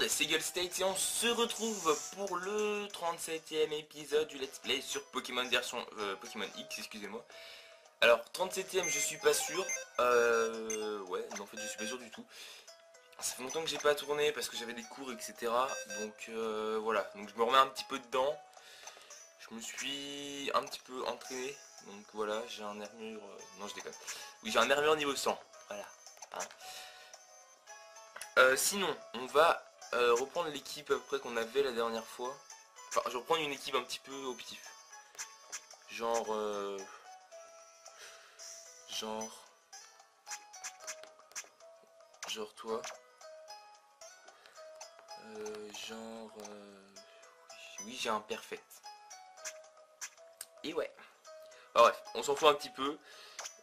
c'est Eagle State et on se retrouve pour le 37e épisode du Let's Play sur Pokémon version Pokémon X, excusez-moi. Alors 37e je suis pas sûr, ouais non en fait je suis pas sûr du tout. Ça fait longtemps que j'ai pas tourné parce que j'avais des cours etc. Donc voilà, donc je me remets un petit peu dedans. Je me suis un petit peu entraîné, donc voilà j'ai un armure, non je déconne. Oui j'ai un armure niveau 100, voilà. Hein. Sinon on va reprendre l'équipe à peu près qu'on avait la dernière fois. Enfin, je reprends une équipe un petit peu au pif. Genre... genre... Genre toi. Genre... Oui, j'ai un perfect. Et ouais. Ah, bref, on s'en fout un petit peu.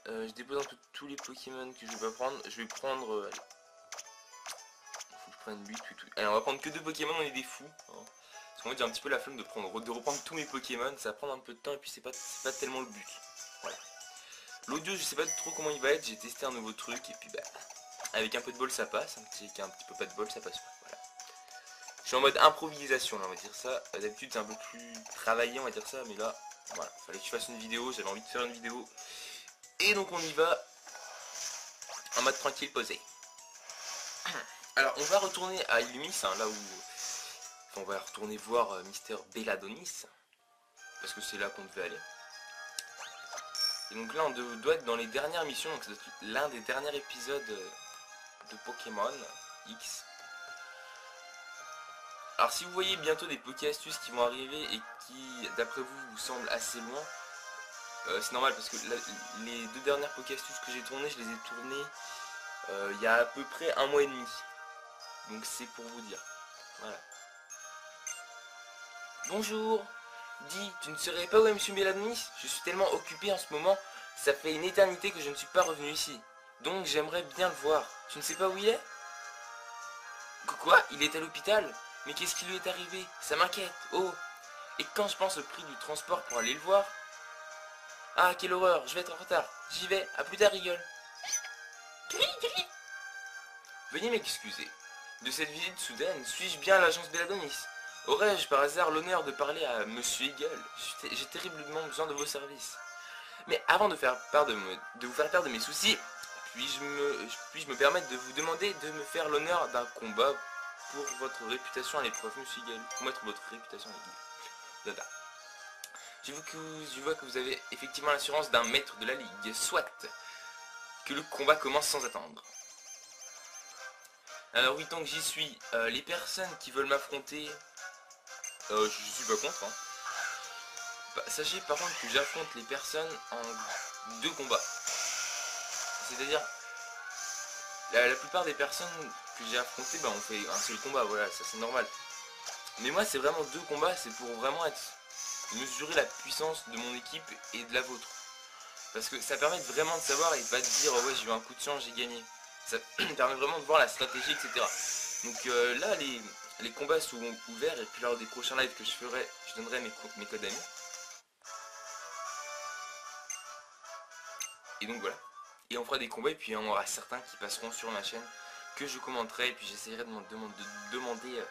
Je dépose un peu tous les Pokémon que je vais pas prendre. Je vais prendre... allez. Faut que je prenne 8. Allez, on va prendre que 2 Pokémon, on est des fous. Hein. Parce qu'en fait j'ai un petit peu la flemme de reprendre tous mes Pokémon, ça va prendre un peu de temps et puis c'est pas tellement le but. Voilà. L'audio je sais pas trop comment il va être, j'ai testé un nouveau truc et puis bah avec un peu de bol ça passe, un petit peu pas de bol ça passe pas. Voilà. Je suis en mode improvisation là on va dire ça. D'habitude c'est un peu plus travaillé on va dire ça, mais là voilà, fallait que je fasse une vidéo, j'avais envie de faire une vidéo. Et donc on y va en mode tranquille posé. Alors on va retourner à Illumis, hein, là où... Enfin, on va retourner voir Mister Belladonis. Parce que c'est là qu'on devait aller. Et donc là on doit être dans les dernières missions, donc c'est l'un des derniers épisodes de Pokémon X. Alors si vous voyez bientôt des Poké-astuces qui vont arriver et qui d'après vous semblent assez loin, c'est normal parce que là, les 2 dernières Poké-astuces que j'ai tournées, je les ai tournées il y a à peu près 1 mois et demi. Donc c'est pour vous dire. Voilà. Bonjour. Dis, tu ne serais pas où est Monsieur Belladonis? Je suis tellement occupé en ce moment, ça fait une éternité que je ne suis pas revenu ici. Donc j'aimerais bien le voir. Tu ne sais pas où il est? Quoi? Il est à l'hôpital? Mais qu'est-ce qui lui est arrivé? Ça m'inquiète. Oh. Et quand je pense au prix du transport pour aller le voir... Ah, quelle horreur, je vais être en retard. J'y vais, à plus tard, Rigole. Veuillez m'excuser. De cette visite soudaine, suis-je bien à l'agence Belladonis? Aurais-je par hasard l'honneur de parler à Monsieur Eagle? J'ai terriblement besoin de vos services. Mais avant de vous faire part de mes soucis, puis-je me permettre de vous demander de me faire l'honneur d'un combat pour votre réputation à l'épreuve, Monsieur Eagle? Pour mettre votre réputation à l'épreuve. Dada. Je vois que vous avez effectivement l'assurance d'un maître de la ligue. Soit que le combat commence sans attendre. Alors oui, tant que j'y suis, les personnes qui veulent m'affronter, je suis pas contre. Hein. Bah, sachez par contre que j'affronte les personnes en 2 combats. C'est-à-dire, la plupart des personnes que j'ai affrontées, bah, on fait un seul combat, voilà, ça c'est normal. Mais moi c'est vraiment 2 combats, c'est pour vraiment mesurer la puissance de mon équipe et de la vôtre. Parce que ça permet vraiment de savoir et pas de dire oh ouais j'ai eu un coup de chance, j'ai gagné. Ça permet vraiment de voir la stratégie, etc. Donc là les combats sont ouverts et puis lors des prochains lives que je ferai, je donnerai mes codes amis. Et donc voilà. Et on fera des combats et puis on aura certains qui passeront sur ma chaîne que je commenterai et puis j'essaierai de demander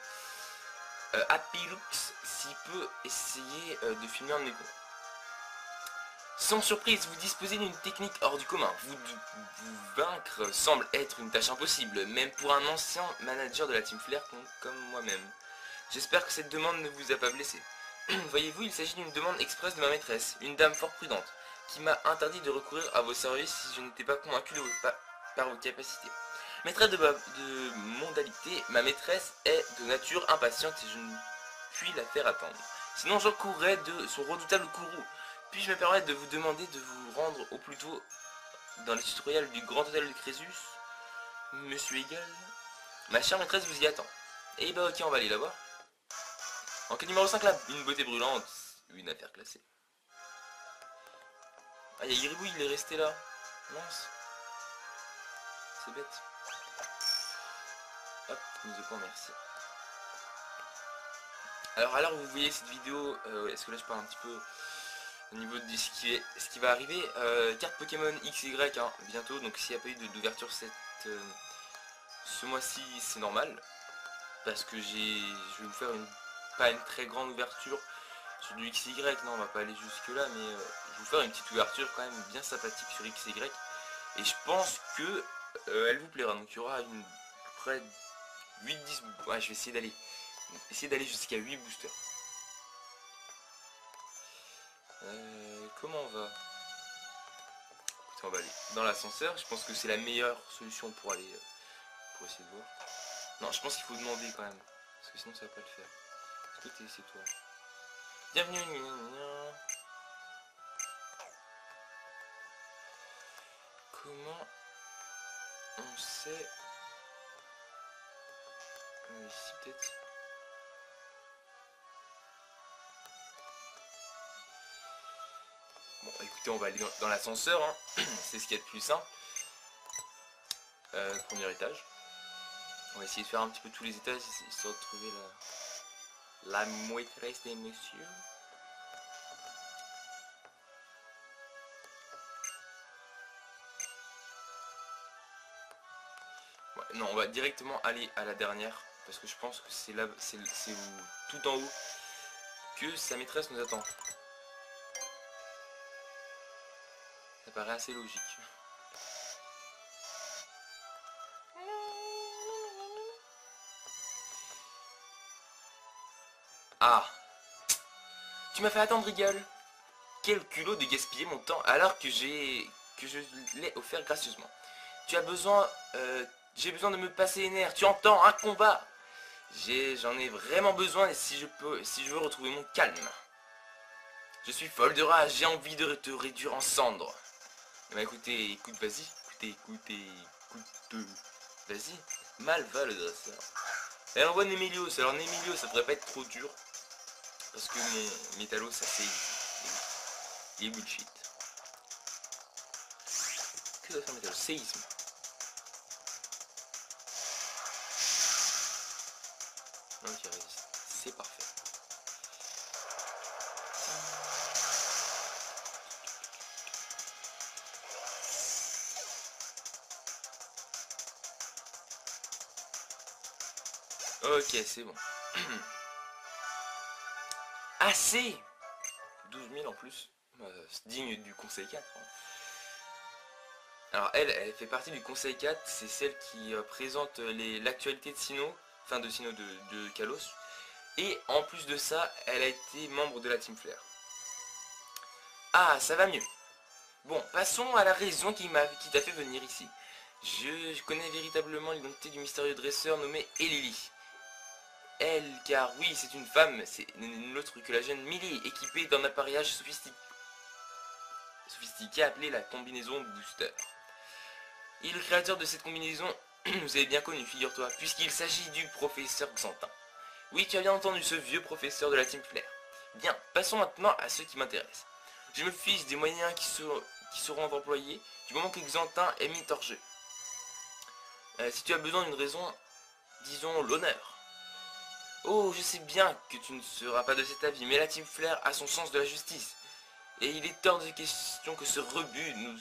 à Pilux s'il peut essayer de filmer un de mes combats. Sans surprise, vous disposez d'une technique hors du commun. Vous vaincre semble être une tâche impossible, même pour un ancien manager de la Team Flare comme moi-même. J'espère que cette demande ne vous a pas blessé. Voyez-vous, il s'agit d'une demande express de ma maîtresse, une dame fort prudente, qui m'a interdit de recourir à vos services si je n'étais pas convaincu par vos capacités. Maîtresse de modalité, ma maîtresse est de nature impatiente et je ne puis la faire attendre. Sinon j'encourrais de son redoutable courroux. Puis-je me permettre de vous demander de vous rendre au plus tôt dans les tutoriels du Grand Hôtel de Crésus, Monsieur Eagle? Ma chère maîtresse vous y attend. Et bah ok, on va aller la voir. Enquête numéro 5 là, une beauté brûlante, une affaire classée. Ah, il y a Iribou, il est resté là. Mince. C'est bête. Hop, mise au point, merci. Alors à l'heure où vous voyez cette vidéo, est-ce que là je parle un petit peu au niveau de ce qui va arriver, carte Pokémon XY hein, bientôt, donc s'il n'y a pas eu d'ouverture ce mois-ci, c'est normal. parce que je vais vous faire pas une très grande ouverture sur du XY, non on va pas aller jusque là, mais je vais vous faire une petite ouverture quand même bien sympathique sur XY, et je pense que elle vous plaira. Donc il y aura près de 8-10, ouais, je vais essayer d'aller jusqu'à 8 boosters. Comment on va? Écoutez, on va aller dans l'ascenseur. Je pense que c'est la meilleure solution pour aller pour essayer de voir. Non, je pense qu'il faut demander quand même, parce que sinon ça va pas le faire. Est-ce que c'est toi? Bienvenue. Comment on sait ici peut-être? Bon, écoutez, on va aller dans l'ascenseur, hein. C'est ce qu'il y a de plus simple. Premier étage. On va essayer de faire un petit peu tous les étages, histoire de trouver la maîtresse des messieurs. Ouais, non, on va directement aller à la dernière, parce que je pense que c'est là, c'est tout en haut que sa maîtresse nous attend. Ça paraît assez logique. Ah, tu m'as fait attendre, Rigole. Quel culot de gaspiller mon temps alors que je l'ai offert gracieusement. Tu as besoin, j'ai besoin de me passer les nerfs. Tu entends, un combat. J'en ai vraiment besoin, et si je veux retrouver mon calme. Je suis folle de rage, j'ai envie de te réduire en cendres. Bah écoutez, écoute, vas-y, écoute, vas-y, mal va le dresseur. Elle envoie Némélios, alors Némélios ça devrait pas être trop dur, parce que mon métallo ça c'est il est bullshit. Que doit faire métallo? Séisme. Non, qui résiste, c'est parfait. Ok, c'est bon. Assez 12 000 en plus. Digne du conseil 4. Hein. Alors elle fait partie du conseil 4. C'est celle qui présente l'actualité de Sinnoh. Enfin de Sinnoh de Kalos. Et en plus de ça, elle a été membre de la Team Flare. Ah, ça va mieux. Bon, passons à la raison qui t'a fait venir ici. Je connais véritablement l'identité du mystérieux dresseur nommé Elili. Elle, car oui, c'est une femme, c'est nul autre que la jeune Millie, équipée d'un appareillage sophistiqué appelé la combinaison Booster. Et le créateur de cette combinaison nous avez bien connu, figure-toi, puisqu'il s'agit du professeur Xantin. Oui, tu as bien entendu, ce vieux professeur de la Team Flare. Bien, passons maintenant à ce qui m'intéresse. Je me fiche des moyens qui seront employés du moment que Xantin est mis hors jeu. Si tu as besoin d'une raison, disons l'honneur. Oh, je sais bien que tu ne seras pas de cet avis, mais la Team Flare a son sens de la justice. Et il est hors de question que ce rebut nous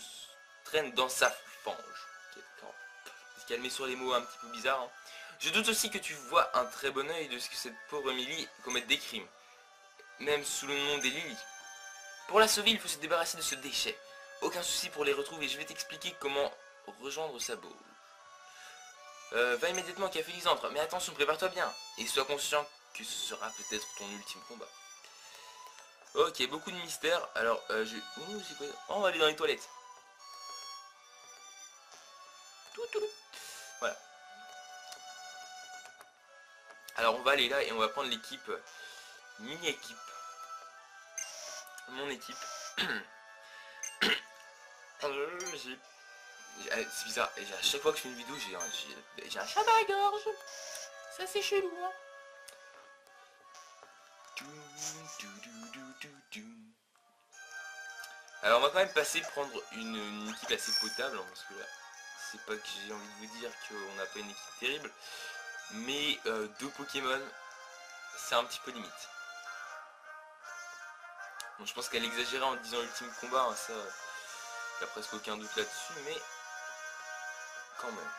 traîne dans sa fange. Se calmer sur les mots un petit peu bizarres. Hein. Je doute aussi que tu vois un très bon oeil de ce que cette pauvre Millie commette des crimes. Même sous le nom des Lily. Pour la sauver, il faut se débarrasser de ce déchet. Aucun souci pour les retrouver, je vais t'expliquer comment rejoindre sa bauge. Va immédiatement au café Lysandre, mais attention, prépare-toi bien. Et sois conscient que ce sera peut-être ton ultime combat. Ok, beaucoup de mystères. Alors, on va aller dans les toilettes. Voilà. Alors, on va aller là et on va prendre l'équipe. Mini-équipe. Mon équipe. C'est bizarre. Et à chaque fois que je fais une vidéo, j'ai un chat à la gorge. Ça, c'est chelou. Hein. Alors on va quand même passer prendre une équipe assez potable, hein, parce que là c'est pas que j'ai envie de vous dire qu'on n'a pas une équipe terrible, mais deux Pokémon c'est un petit peu limite. Bon, je pense qu'elle exagérait en disant ultime combat, hein, ça y a presque aucun doute là-dessus, mais quand même.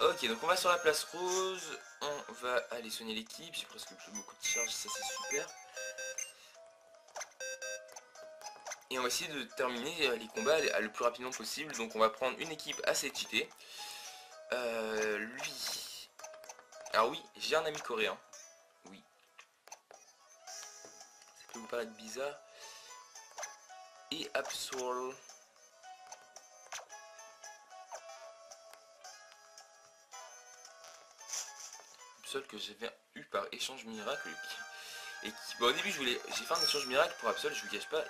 Ok, donc on va sur la place rose. On va aller soigner l'équipe. J'ai presque plus beaucoup de charge, ça c'est super. Et on va essayer de terminer les combats le plus rapidement possible. Donc on va prendre une équipe assez cheatée. Lui. Alors oui, j'ai un ami coréen. Oui. Ça peut vous paraître bizarre. Et Absol. Absol que j'avais eu par échange miracle. Et qui, bon, au début j'ai fait un échange miracle pour Absol, je vous cache pas.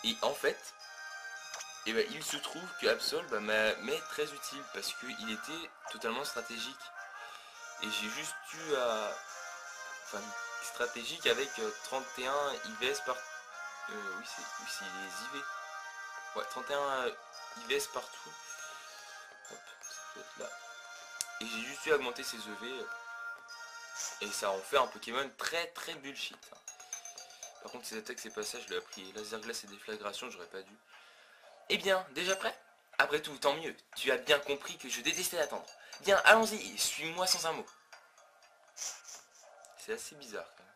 Et en fait, et bah, il se trouve que Absol m'est très utile parce qu'il était totalement stratégique. Et j'ai juste eu à... Enfin, stratégique avec 31 IVS par... oui, c'est les IV. Ouais, 31 IVS partout. Hop, ça peut être là. Et j'ai juste eu à augmenter ses EV. Et ça en fait un Pokémon très très bullshit. Par contre, ses attaques, ses passages, je l'ai appris. Laser glace et déflagration, j'aurais pas dû. Eh bien, déjà prêt? Après tout, tant mieux. Tu as bien compris que je détestais attendre. Bien, allons-y, suis-moi sans un mot. C'est assez bizarre quand même.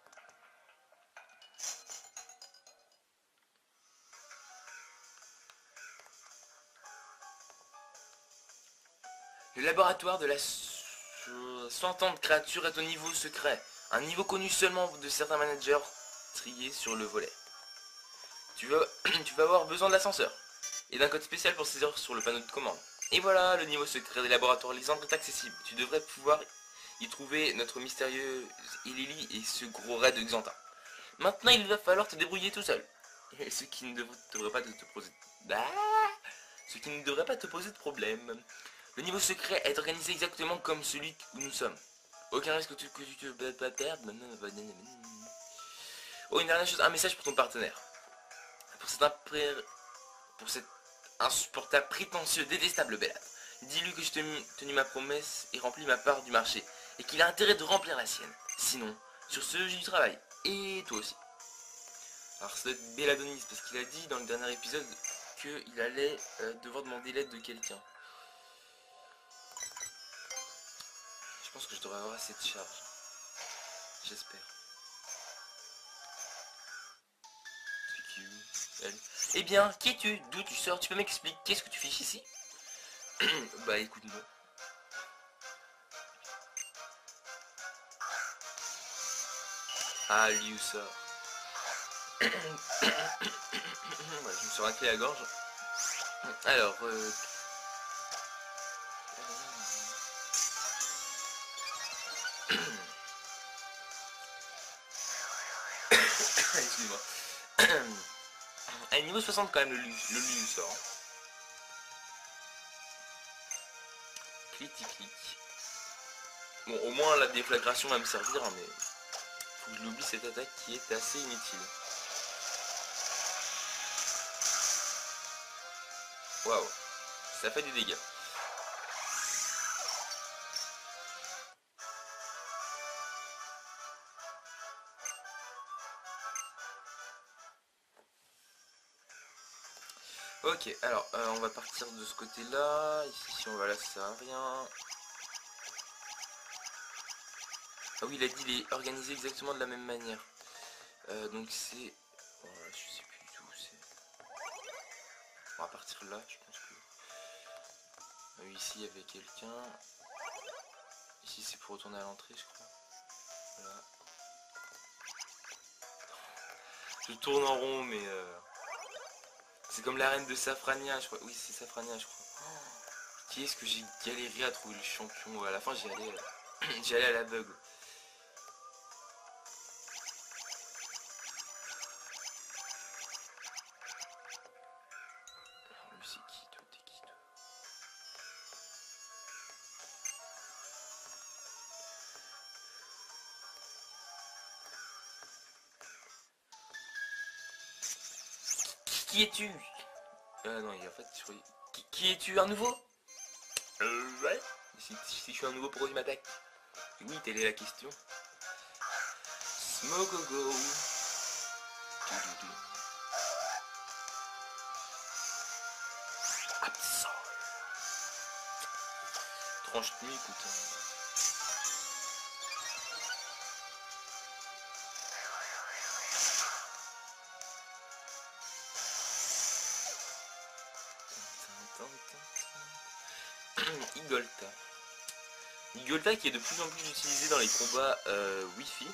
Le laboratoire de la sentante créature est au niveau secret. Un niveau connu seulement de certains managers triés sur le volet. Tu vas avoir besoin de l'ascenseur. Et d'un code spécial pour saisir sur le panneau de commande. Et voilà, le niveau secret des laboratoires Lysandre est accessible. Tu devrais pouvoir y trouver notre mystérieux Lily et ce gros raid de Xantin. Maintenant, il va falloir te débrouiller tout seul. Ce qui ne devrait pas te poser... Ce qui ne devrait pas te poser de problème. Le niveau secret est organisé exactement comme celui où nous sommes. Aucun risque que tu te pas perdre. Oh, une dernière chose, un message pour ton partenaire. Pour cet insupportable, prétentieux, détestable belâtre. Dis-lui que je tenu ma promesse et rempli ma part du marché. Et qu'il a intérêt de remplir la sienne. Sinon, sur ce, j'ai du travail. Et toi aussi. Alors ça doit être Béladonis, parce qu'il a dit dans le dernier épisode qu'il allait devoir demander l'aide de quelqu'un. Je pense que je devrais avoir assez de charge. J'espère. C'est qui où? Elle. Eh bien, qui es-tu? D'où tu sors? Tu peux m'expliquer? Qu'est-ce que tu fiches ici? Bah écoute-moi. Ah, lui ou ça. Ouais, je me suis raclé la gorge. Alors, excuse-moi. À niveau 60 quand même le lui sort. Clic. Bon, au moins la déflagration va me servir, hein, mais faut que je l'oublie cette attaque qui est assez inutile. Waouh, ça fait des dégâts. Ok, alors on va partir de ce côté-là. Ici, on va là, ça sert à rien. Ah oui, il a dit il est organisé exactement de la même manière. Donc c'est... Voilà, je sais plus du tout où c'est. On va partir là, je pense que... Ah oui, ici il y avait quelqu'un. Ici c'est pour retourner à l'entrée, je crois. Voilà. Je tourne en rond, mais... C'est comme l'arène de Safrania, je crois. Oui, c'est Safrania, je crois. Qui est-ce que j'ai galéré à trouver le champion? À la fin, j'y allais à l'aveugle. Lui, c'est qui, toi? T'es qui, toi? Qui es-tu? Non, en fait, je croyais... Qui es-tu? Un nouveau? Ouais. Si je suis un nouveau, pourquoi il m'attaque? Oui, telle est la question. Smogogo. Absol. tranche tenue, écoute. Igolta. Igolta qui est de plus en plus utilisé dans les combats Wi-Fi.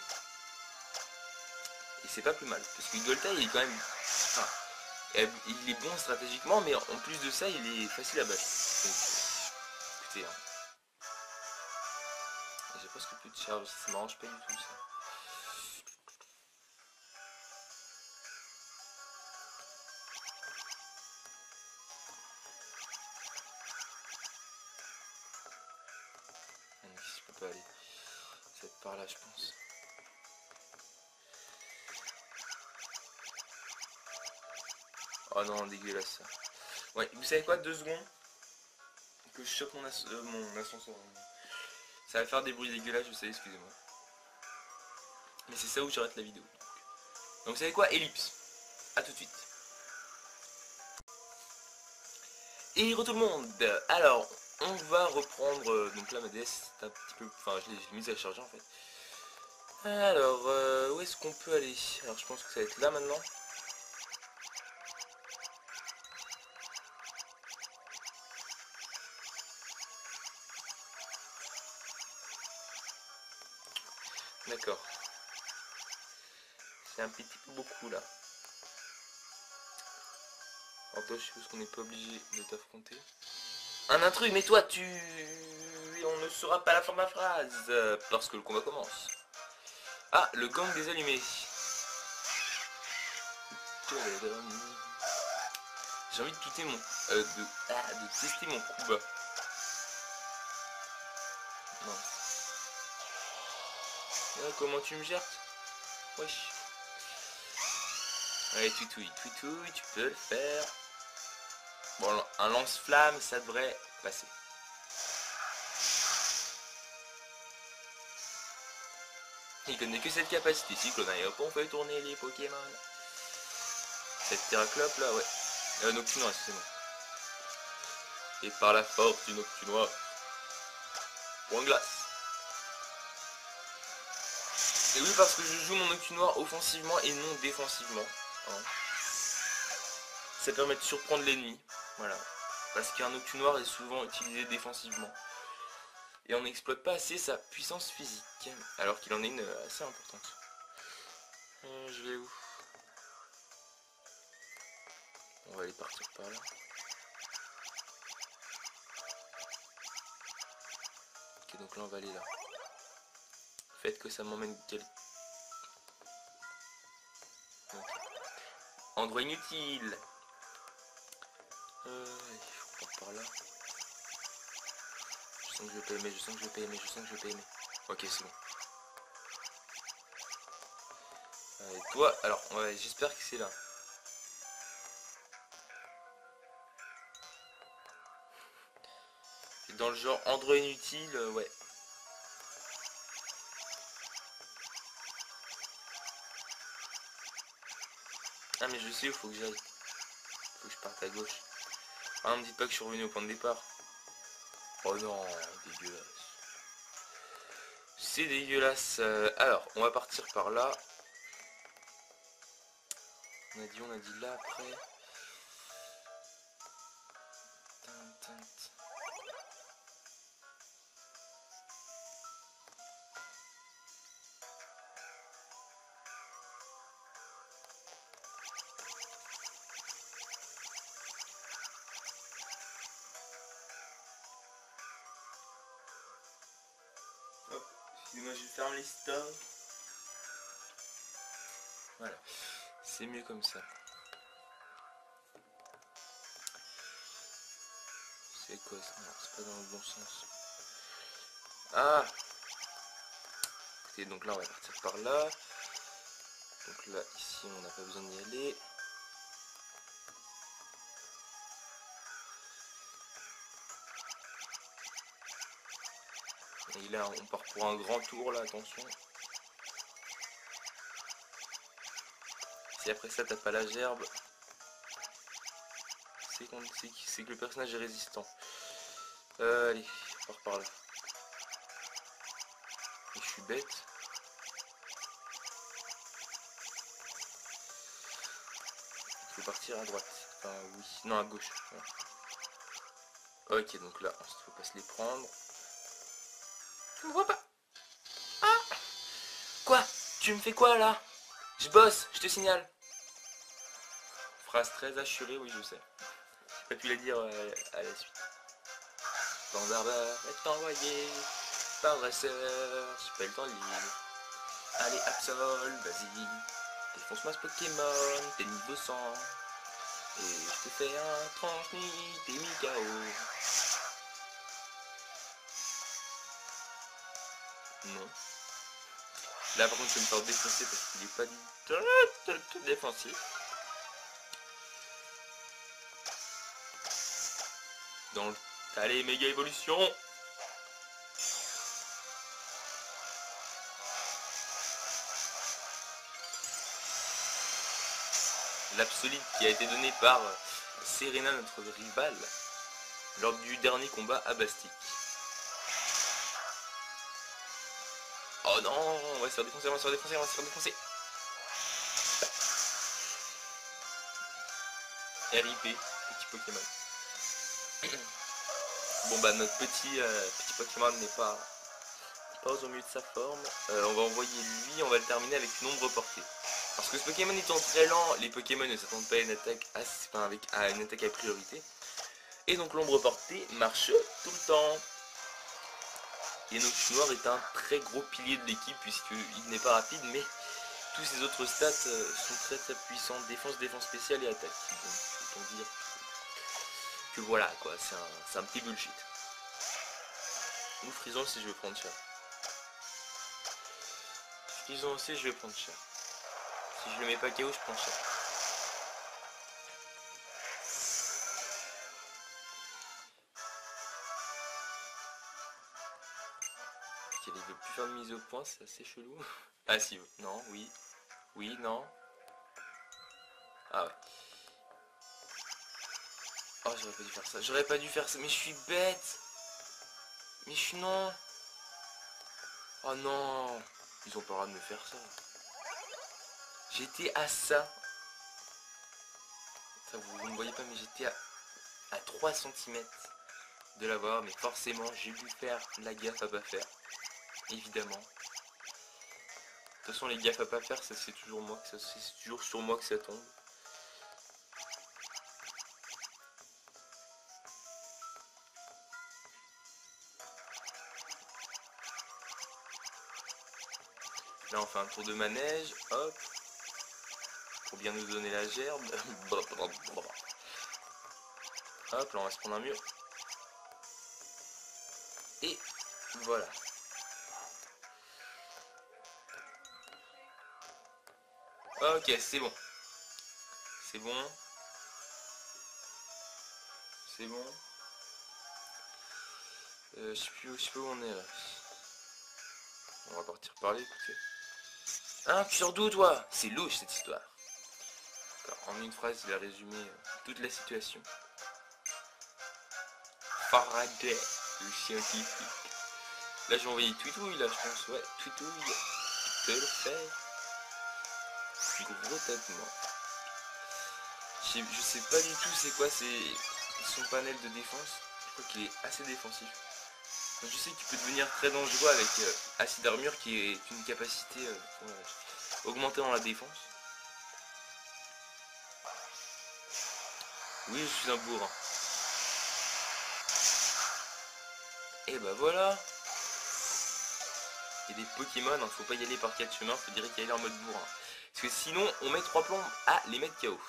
Et c'est pas plus mal. Parce que Igolta il est quand même... Enfin, il est bon stratégiquement, mais en plus de ça, il est facile à battre. Donc, écoutez, hein. J'ai presque plus de charge, ça m'arrange pas du tout ça. Je peux pas aller. Ça va être par là, je pense. Oh non, dégueulasse ça. Ouais, vous savez quoi, 2 secondes que je chope mon ascenseur. Ça va faire des bruits dégueulasses, je sais, excusez-moi. Mais c'est ça où j'arrête la vidéo. Donc vous savez quoi, ellipse. A tout de suite. Et re tout le monde. Alors, on va reprendre. Donc là ma DS c'est un petit peu. Enfin je l'ai mise à charger en fait. Alors, où est-ce qu'on peut aller? Alors je pense que ça va être là maintenant. D'accord. C'est un petit peu beaucoup là. Alors toi je suppose qu'on n'est pas obligé de t'affronter. Un intrus, mais toi tu... On ne saura pas la fin de ma phrase. Parce que le combat commence. Ah, le gang des allumés. J'ai envie de quitter mon... de tester mon coup bas. Non. Comment tu me gères? Wesh. Allez, Twitouille, Twitouille, tu peux le faire. Bon, un lance-flamme, ça devrait passer. Il connaît que cette capacité. Cyclone, et hop, on fait tourner les Pokémon. Cette Terraclope là, ouais. Noctunois, excusez-moi. Et par la force du Noctunois. Point glace. Et oui, parce que je joue mon Noctunoir offensivement et non défensivement. Hein. Ça permet de surprendre l'ennemi. Voilà. Parce qu'un Noctunoir est souvent utilisé défensivement. Et on n'exploite pas assez sa puissance physique. Alors qu'il en est une assez importante. Je vais où? On va aller partir par là. Ok, donc là on va aller là. Faites que ça m'emmène quel... Okay. Endroit inutile. Il faut par là. Je sens que je vais pas aimer, je sens que je vais pas aimer, je sens que je vais pas aimer. Ok, c'est bon. Allez, toi, alors, ouais, j'espère que c'est là. Dans le genre endroit inutile, ouais. Ah mais je sais où faut que j'aille. Faut que je parte à gauche. Ah ne me dites pas que je suis revenu au point de départ. Oh non, dégueulasse. C'est dégueulasse. Alors, on va partir par là. On a dit là après. Hop, excusez-moi, je ferme les stores. Voilà, c'est mieux comme ça. C'est quoi ça? Non, c'est pas dans le bon sens. Ah! Écoutez, donc là on va partir par là. Donc là, ici, on n'a pas besoin d'y aller. Et là, on part pour un grand tour, là, attention. Si après ça, t'as pas la gerbe, c'est que le personnage est résistant. Allez, par là. Et je suis bête. Il faut partir à droite. Enfin oui. Non, à gauche. Ouais. Ok, donc là, il faut pas se les prendre. Je ne vois pas. Ah! Quoi? Tu me fais quoi là? Je bosse, je te signale. Phrase très assurée, oui je sais. J'ai pas pu la dire à la suite. Ton barbare est envoyé par dresseur. J'ai pas eu le temps de lire. Allez, Absol, vas-y. Défonce-moi ce Pokémon, t'es niveau 100. Et je te fais un transmis, t'es mis KO. Non. Là par contre je vais me faire défoncer parce qu'il est pas du tout défensif. Dans le... Allez, méga évolution. L'absolite qui a été donné par Serena, notre rival, lors du dernier combat à Bastique. Oh non, on va se faire défoncer, on va se faire défoncer, on va se faire défoncer. RIP, petit Pokémon. Bon bah notre petit Pokémon n'est pas au mieux de sa forme. On va envoyer lui, on va le terminer avec une ombre portée. Parce que ce Pokémon étant très lent, les Pokémon ne s'attendent pas à une attaque à une attaque à priorité. Et donc l'ombre portée marche tout le temps. Et Nox Noir est un très gros pilier de l'équipe puisqu'il n'est pas rapide mais tous ses autres stats sont très très puissants. Défense, défense spéciale et attaque. Donc autant dire que voilà quoi, c'est un petit bullshit. Ou Frison si je veux prendre cher. Frison aussi je vais prendre cher. Si je le mets pas KO je prends cher. Il veut plus faire de mise au point, c'est assez chelou. Ah si, non, oui. Oui, non. Ah ouais. Oh j'aurais pas dû faire ça. J'aurais pas dû faire ça. Mais je suis bête. Mais je suis non. Oh non. Ils ont pas le droit de me faire ça. J'étais à ça. Ça vous ne voyez pas mais j'étais à 3 cm de l'avoir. Mais forcément j'ai dû faire la gaffe à pas faire. Évidemment. De toute façon les gaffes à pas faire, c'est toujours moi que c'est toujours sur moi que ça tombe. Là on fait un tour de manège, hop. Pour bien nous donner la gerbe. Hop, là on va se prendre un mur. Et voilà. Ok, c'est bon. C'est bon. C'est bon. Je sais plus où on est là. On va partir parler, écoutez. Hein, tu sors d'où toi? C'est louche cette histoire. En une phrase, il a résumé toute la situation. Faraday, le scientifique. Là, j'ai envoyé Twitouille, là, je pense. Ouais, Twitouille. Tu peux le faire. Gros tâtement. Je sais pas du tout c'est quoi son panel de défense. Je crois qu'il est assez défensif. Donc, je sais qu'il peut devenir très dangereux avec Acide Armure qui est une capacité augmentée dans la défense. Oui, je suis un bourrin. Et bah voilà. Il y a des Pokémon, hein, faut pas y aller par 4 chemins, faut direct y aller en mode bourrin. Parce que sinon, on met 3 plombes à les mettre KO.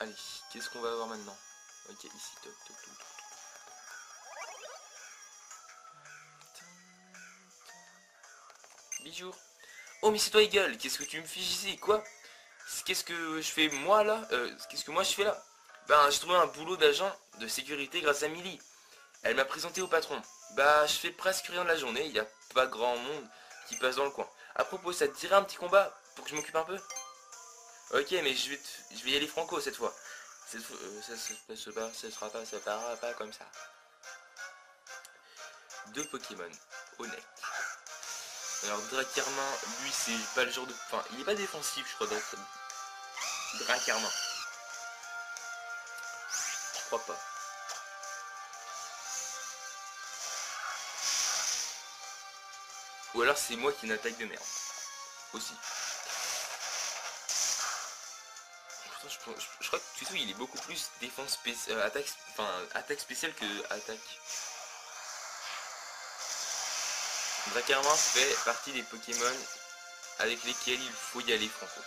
Allez, qu'est-ce qu'on va avoir maintenant? Ok, ici, top. Bijou. Oh mais c'est toi Eagle, qu'est-ce que tu me fiches ici? Quoi? Qu'est-ce que je fais moi là? Qu'est-ce que moi je fais là? Ben j'ai trouvé un boulot d'agent de sécurité grâce à Millie. Elle m'a présenté au patron. Bah je fais presque rien de la journée, il n'y a pas grand monde qui passe dans le coin. À propos, ça te dirait un petit combat pour que je m'occupe un peu? Ok mais je vais y aller franco cette fois. ça sera pas comme ça. Deux Pokémon, honnête. Alors Dracarmin, lui c'est pas le genre de... Enfin, il est pas défensif je crois, Dracarmin. Je crois pas. Ou alors c'est moi qui ai une attaque de merde. Aussi. Je crois que Tutu il est beaucoup plus défense spéciale, attaque spéciale que attaque. Dracarmin fait partie des Pokémon avec lesquels il faut y aller franco.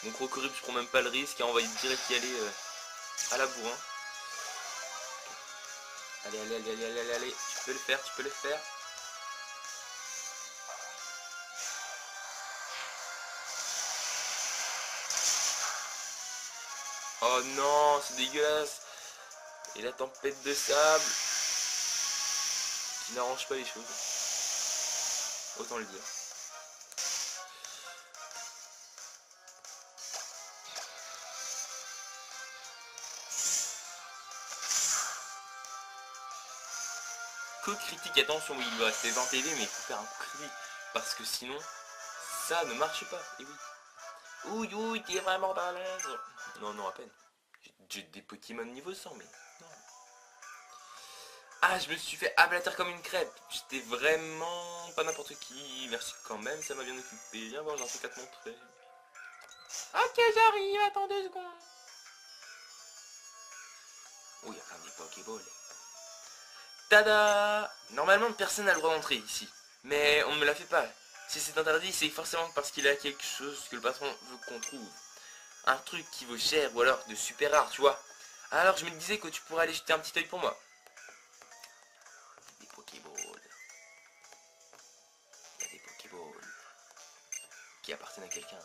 Mon Crocodile je prends même pas le risque, hein, on va direct y aller à la bourrin. Allez, allez, allez, allez, allez, allez, tu peux le faire, tu peux le faire. Oh non, c'est dégueulasse. Et la tempête de sable qui n'arrange pas les choses. Autant le dire. Coup critique, attention, oui, il va rester 20 PV, mais il faut faire un coup critique. Parce que sinon, ça ne marche pas. Et oui. Ouille, ouille, t'es vraiment dans l'aise. Non, non, à peine. J'ai des Pokémon niveau 100, mais non. Ah, je me suis fait aplatir comme une crêpe. J'étais vraiment pas n'importe qui. Merci quand même, ça m'a bien occupé. Viens voir, j'ai un truc à te montrer. Ok, j'arrive, attends 2 secondes. Oh, il y a plein de Pokéballs. Tada! Normalement, personne n'a le droit d'entrer ici. Mais on ne me la fait pas. Si c'est interdit, c'est forcément parce qu'il y a quelque chose que le patron veut qu'on trouve. Un truc qui vaut cher ou alors de super rare, tu vois. Alors je me disais que tu pourrais aller jeter un petit œil pour moi. Des Pokéballs. Il y a des Pokéballs qui appartiennent à quelqu'un.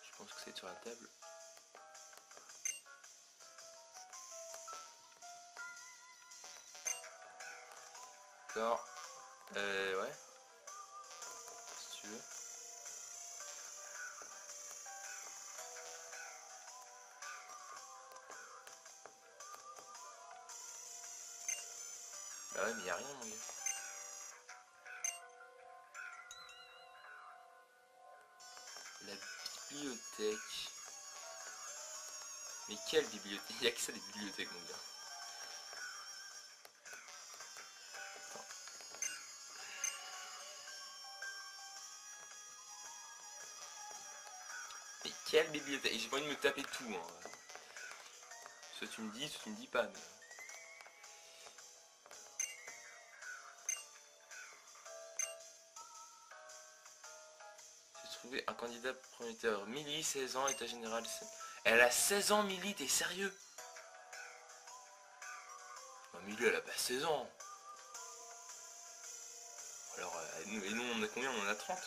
Je pense que c'est sur la table. D'accord. Ouais. Si tu veux. Bah ouais, mais y a rien, mon gars. La bibliothèque. Mais quelle bibliothèque? Il y a que ça des bibliothèques, mon gars. Attends. Mais quelle bibliothèque? J'ai pas envie de me taper tout, hein. Soit tu me dis, soit tu me dis pas, mais... J'ai trouvé un candidat prometteur. Millie, 16 ans, état général. Elle a 16 ans, Millie, t'es sérieux? Non, Millie, elle a pas 16 ans. Alors, et nous, on a combien? On en a 30.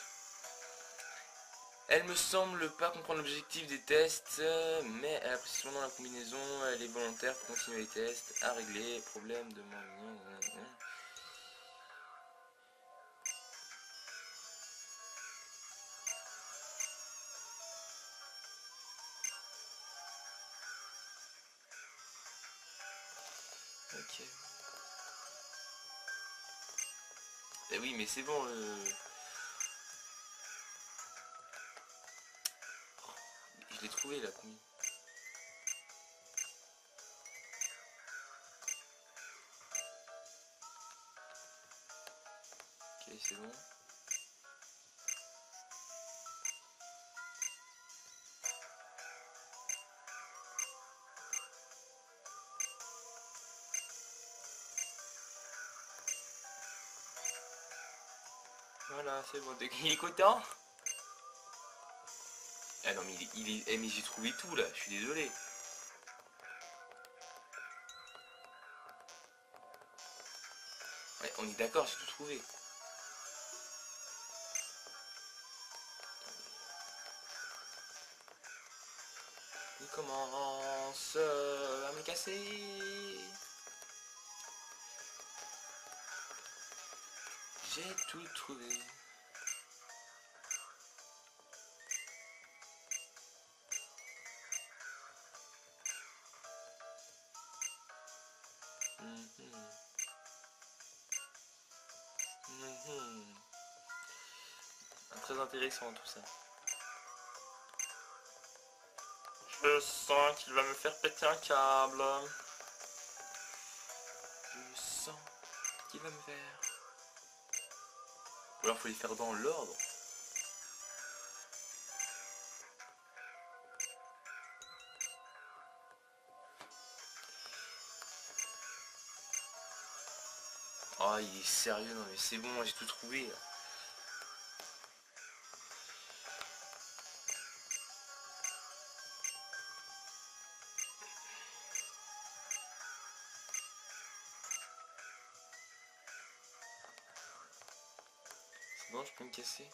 Elle me semble pas comprendre l'objectif des tests, mais elle apprécie cependant la combinaison, elle est volontaire pour continuer les tests, à régler, problème de mon... Ok. Eh oui, mais c'est bon, je l'ai trouvé là, combien? Ok, c'est bon. Voilà, c'est bon. Il est content? Ah non, mais mais j'ai trouvé tout là, je suis désolé. Ouais, on est d'accord, j'ai tout trouvé. Il commence à me casser. J'ai tout trouvé. Très intéressant tout ça. Je sens qu'il va me faire péter un câble. Je sens qu'il va me faire... Ou alors faut les faire dans l'ordre. Oh il est sérieux, non mais c'est bon, j'ai tout trouvé là. C'est bon, je peux me casser.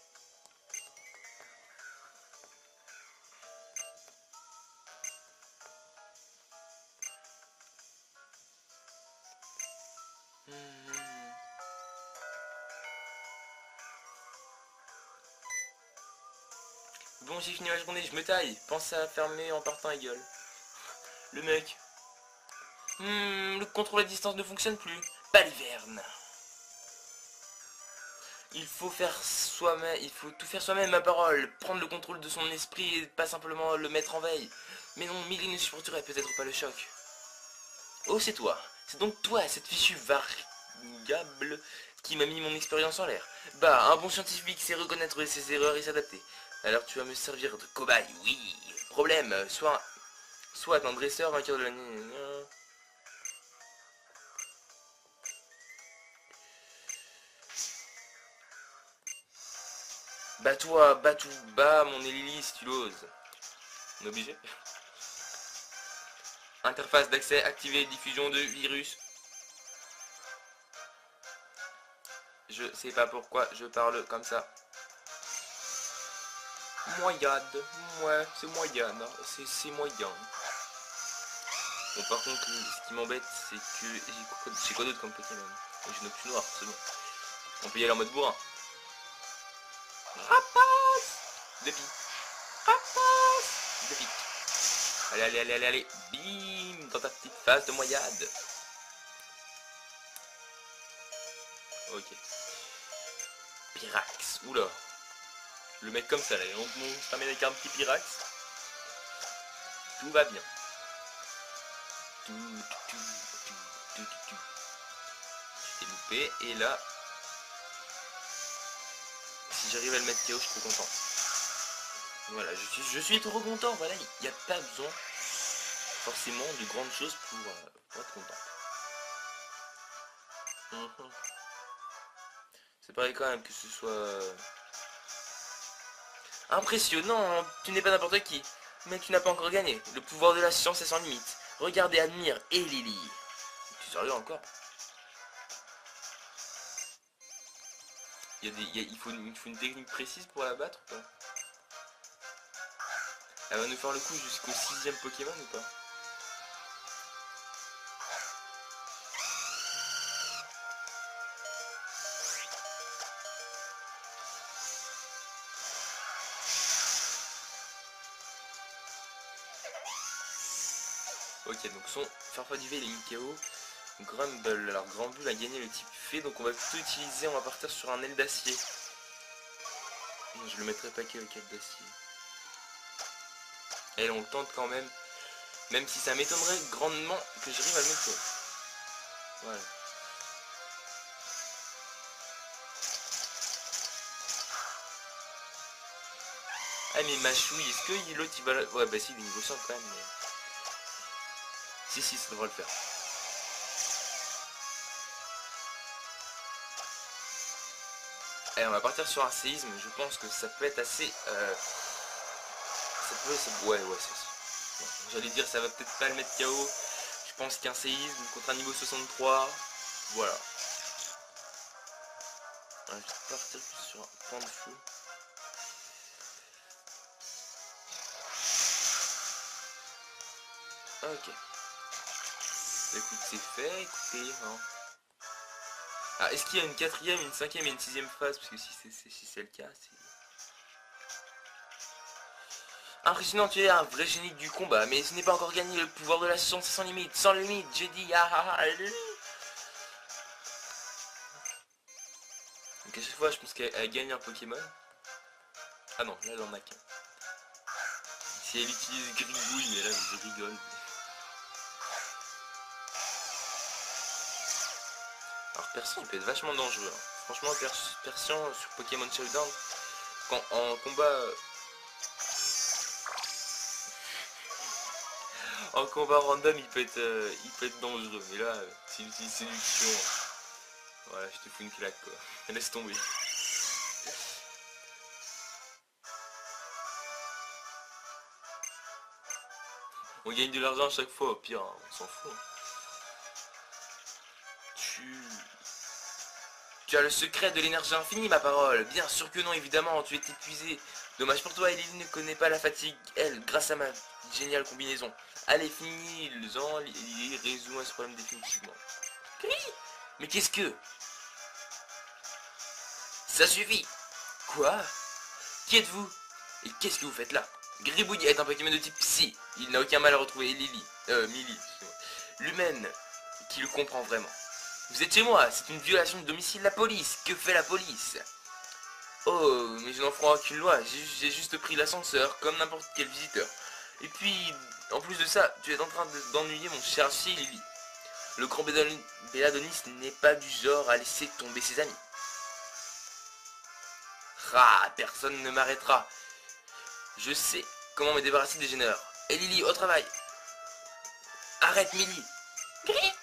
Bon, j'ai fini ma journée, je me taille. Pense à fermer en partant à gueule. Le mec. Le contrôle à distance ne fonctionne plus. Baliverne. Il faut faire soi-même, il faut tout faire soi-même, ma parole. Prendre le contrôle de son esprit et pas simplement le mettre en veille. Mais non, Millie ne supporterait peut-être pas le choc. Oh, c'est toi. C'est donc toi, cette fichue variable qui m'a mis mon expérience en l'air. Bah, un bon scientifique sait reconnaître ses erreurs et s'adapter. Alors tu vas me servir de cobaye, oui. Problème, soit un dresseur vainqueur de la... Bats-toi, bats tout, bats mon Elili si tu l'oses. On est obligé. Interface d'accès activée, diffusion de virus. Je sais pas pourquoi je parle comme ça. Moyade, ouais, c'est moyenne, c'est moyen. Bon par contre, ce qui m'embête, c'est que j'ai quoi d'autre comme Pokémon? J'ai Noctu noir, c'est bon. On peut y aller en mode bourrin. Rapace de pique. Rapace de pique. Allez, allez, allez, allez, allez. Bim dans ta petite phase de moyade. Ok. Pyrax. Oula. Le mec comme ça, là. On se termine avec un petit Pyrax. Tout va bien. J'ai loupé. Et là, si j'arrive à le mettre KO, je suis trop content. Voilà, je suis trop content. Voilà, il n'y a pas besoin forcément de grandes choses pour être content. C'est pareil quand même que ce soit impressionnant, hein. Tu n'es pas n'importe qui, mais tu n'as pas encore gagné. Le pouvoir de la science est sans limite. Regardez, admire et Lily. Tu es sérieux encore? Il faut une technique précise pour la battre ou pas? Elle va nous faire le coup jusqu'au 6ème Pokémon ou pas? Ok, donc son Farfaduvie il est KO. Grumble, alors Grumble a gagné le type fée, donc on va plutôt utiliser, on va partir sur un aile d'acier. Non, je le mettrai pas KO avec aile d'acier. Et on le tente quand même, même si ça m'étonnerait grandement que j'arrive à le mettre KO. Voilà. Ah mais Machouille, est-ce que l'autre il va... Ouais bah si, il est niveau 100 quand même, mais... Si, ça devrait le faire. Allez, on va partir sur un séisme, je pense que ça peut être assez... Ouais, c'est... Bon, j'allais dire ça va peut-être pas le mettre KO. Je pense qu'un séisme contre un niveau 63, voilà. Je vais partir plus sur un point de feu. Ok. Écoute, c'est fait, écoutez, hein. Ah, est-ce qu'il y a une quatrième, une cinquième et une sixième phase? Parce que si c'est le cas, c'est... Impressionnant, tu es un vrai génie du combat, mais ce n'est pas encore gagné, le pouvoir de la science sans limite, je dis ah ah ah. Donc à chaque fois, je pense qu'elle gagne un Pokémon. Ah non, là elle en a qu'un. Si elle utilise Gribouille, mais là je rigole. Alors Persian il peut être vachement dangereux. Hein. Franchement Persian sur Pokémon Showdown, quand en combat en combat random il peut être dangereux. Mais là, s'il utilise séduction, voilà, je te fous une claque quoi. Laisse tomber. On gagne de l'argent à chaque fois, au pire, hein, on s'en fout. Tu as le secret de l'énergie infinie, ma parole. Bien sûr que non, évidemment, tu es épuisé. Dommage pour toi, Ellie ne connaît pas la fatigue, elle, grâce à ma géniale combinaison. Allez, finis-en, Ellie, résous ce problème définitivement. Mais qu'est-ce que... Ça suffit. Quoi? Qui êtes-vous? Et qu'est-ce que vous faites là? Gribouille est un Pokémon de type Psy. Il n'a aucun mal à retrouver Millie, l'humaine, qui le comprend vraiment. Vous êtes chez moi, c'est une violation de domicile de la police. Que fait la police? Oh, mais je n'en ferai aucune loi, j'ai juste pris l'ascenseur, comme n'importe quel visiteur. Et puis, en plus de ça, tu es en train d'ennuyer mon cher Lily. Le grand Béladoniste n'est pas du genre à laisser tomber ses amis. Ah, personne ne m'arrêtera. Je sais comment me débarrasser des gêneurs. Et Lily, au travail. Arrête, Millie. Gris.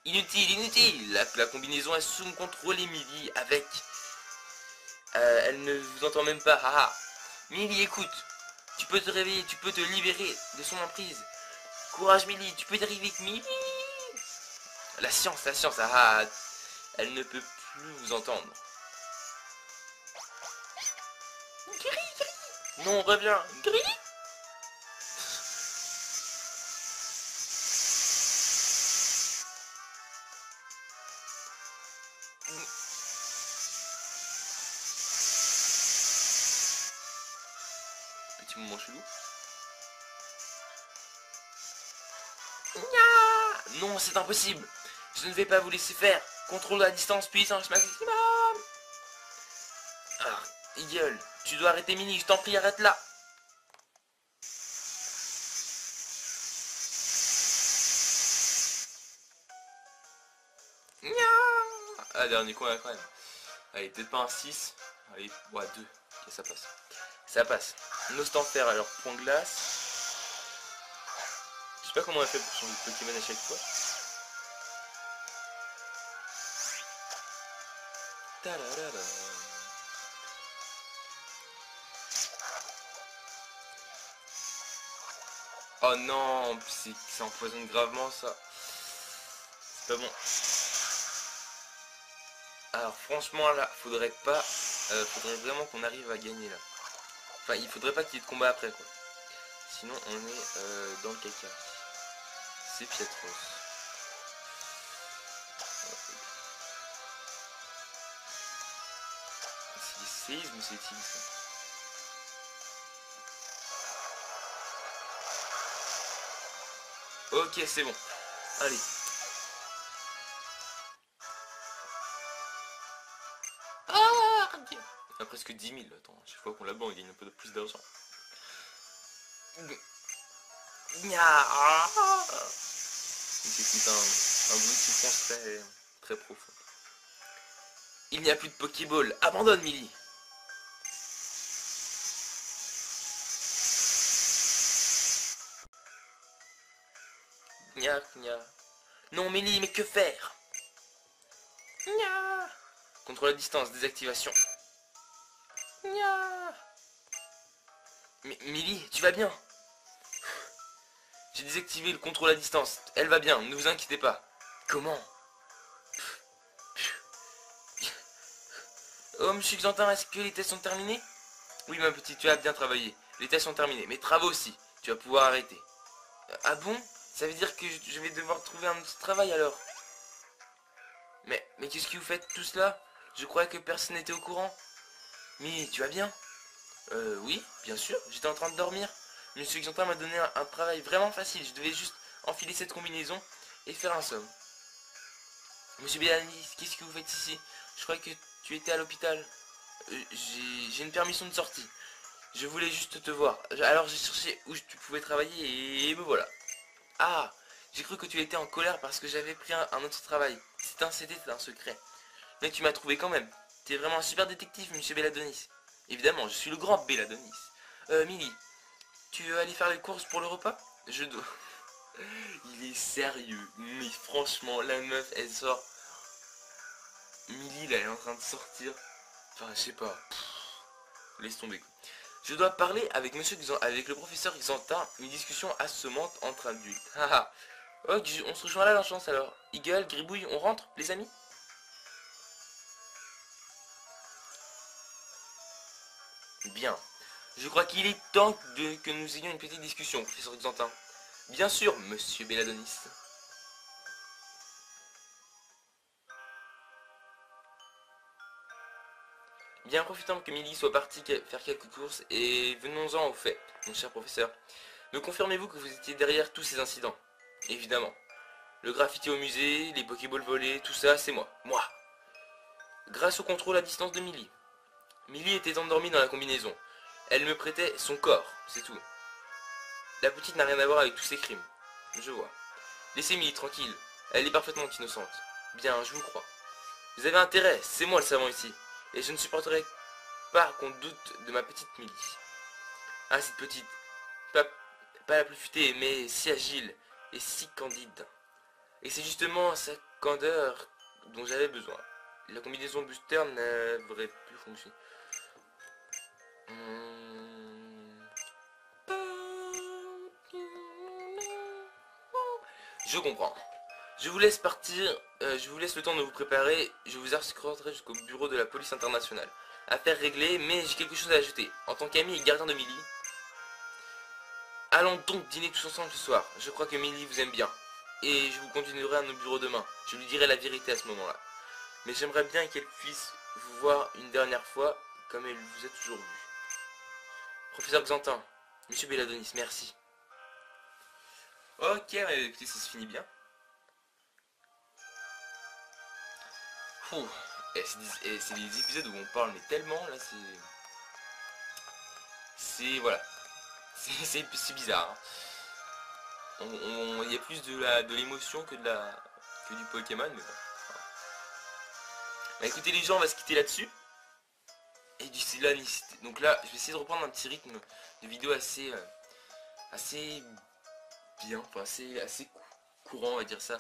Inutile, inutile. La combinaison est sous mon contrôle, Millie, avec... elle ne vous entend même pas. Haha. Millie, écoute. Tu peux te réveiller, tu peux te libérer de son emprise. Courage, Millie, tu peux y arriver avec Millie. La science, ah, elle ne peut plus vous entendre. Gris, gris. Non, reviens. Gris. Petit moment chelou. Non, c'est impossible. Je ne vais pas vous laisser faire. Contrôle à distance, puissance maximum. Ah, Eagle, tu dois arrêter Mini, je t'en prie, arrête là. Ah, dernier coin quand même. Allez, peut-être pas un 6. Allez, ouais, 2. Ok, ça passe. Ça passe. Nostanther, alors point glace. Je sais pas comment on a fait pour changer de Pokémon à chaque fois. Tararara. Oh non, ça empoisonne gravement ça. C'est pas bon. Alors franchement là, faudrait vraiment qu'on arrive à gagner là. Enfin, il faudrait pas qu'il y ait de combat après quoi. Sinon on est dans le caca. C'est Pietros. C'est séisme ou c'est utile ça? Ok, c'est bon. Allez. Ah, on a presque 10 000. Attends, chaque fois qu'on la bat, on gagne un peu de plus d'argent. C'est un bruit de souffrance très, très profond. Il n'y a plus de Pokéball. Abandonne, Millie. Gna, gna. Non, Millie, mais que faire? Gna. Contrôle à distance, désactivation. Gna. Millie, tu vas bien? J'ai désactivé le contrôle à distance. Elle va bien, ne vous inquiétez pas. Comment? Oh, monsieur Xantin, est-ce que les tests sont terminés? Oui, ma petite, tu as bien travaillé. Les tests sont terminés. Mes travaux aussi. Tu vas pouvoir arrêter. Ah bon? Ça veut dire que je vais devoir trouver un autre travail alors? Mais qu'est-ce que vous faites tout cela? Je croyais que personne n'était au courant. Mais tu vas bien? Oui, bien sûr, j'étais en train de dormir. Monsieur Xantin m'a donné un travail vraiment facile. Je devais juste enfiler cette combinaison et faire un somme. Monsieur Bélanis, qu'est-ce que vous faites ici? Je croyais que tu étais à l'hôpital. J'ai une permission de sortie. Je voulais juste te voir. Alors j'ai cherché où tu pouvais travailler et me voilà. Ah, j'ai cru que tu étais en colère parce que j'avais pris un autre travail. C'était un secret. Mais tu m'as trouvé quand même. Tu es vraiment un super détective, monsieur Belladonis. Évidemment, je suis le grand Belladonis. Millie, tu veux aller faire les courses pour le repas? Je dois... Il est sérieux. Mais franchement, la meuf, elle sort. Millie, là, elle est en train de sortir. Enfin, je sais pas. Laisse tomber. Je dois parler avec avec le professeur Xantin, une discussion assommante entre adultes. Haha. Ok, on se rejoint là la chance alors. Eagle, Gribouille, on rentre, les amis? Bien. Je crois qu'il est temps que nous ayons une petite discussion, professeur Xantin. Bien sûr, monsieur Belladonis. Bien, profitons que Millie soit partie faire quelques courses et venons-en au fait, mon cher professeur. Me confirmez-vous que vous étiez derrière tous ces incidents? Évidemment. Le graffiti au musée, les pokéballs volés, tout ça, c'est moi. Moi. Grâce au contrôle à distance de Millie. Millie était endormie dans la combinaison. Elle me prêtait son corps, c'est tout. La petite n'a rien à voir avec tous ces crimes. Je vois. Laissez Millie tranquille. Elle est parfaitement innocente. Bien, je vous crois. Vous avez intérêt, c'est moi le savant ici. Et je ne supporterai pas qu'on doute de ma petite Millie. Ah, cette petite. Pas, pas la plus futée, mais si agile et si candide. Et c'est justement sa candeur dont j'avais besoin. La combinaison booster n'aurait plus fonctionné. Je comprends. Je vous laisse partir, je vous laisse le temps de vous préparer, je vous escorterai jusqu'au bureau de la police internationale. Affaire réglée, mais j'ai quelque chose à ajouter. En tant qu'ami et gardien de Millie, allons donc dîner tous ensemble ce soir. Je crois que Millie vous aime bien. Et je vous continuerai à nos bureaux demain. Je lui dirai la vérité à ce moment-là. Mais j'aimerais bien qu'elle puisse vous voir une dernière fois, comme elle vous a toujours vu. Professeur Xantin, monsieur Belladonis, merci. Ok, écoutez, ça se finit bien. Ouh. Et c'est des épisodes où on parle mais tellement, là c'est... Voilà. C'est bizarre. Il y a plus de l'émotion que du Pokémon, mais bon. Bah écoutez les gens, on va se quitter là-dessus. Et d'ici là, donc là, je vais essayer de reprendre un petit rythme de vidéo assez bien, enfin assez courant, on va dire ça.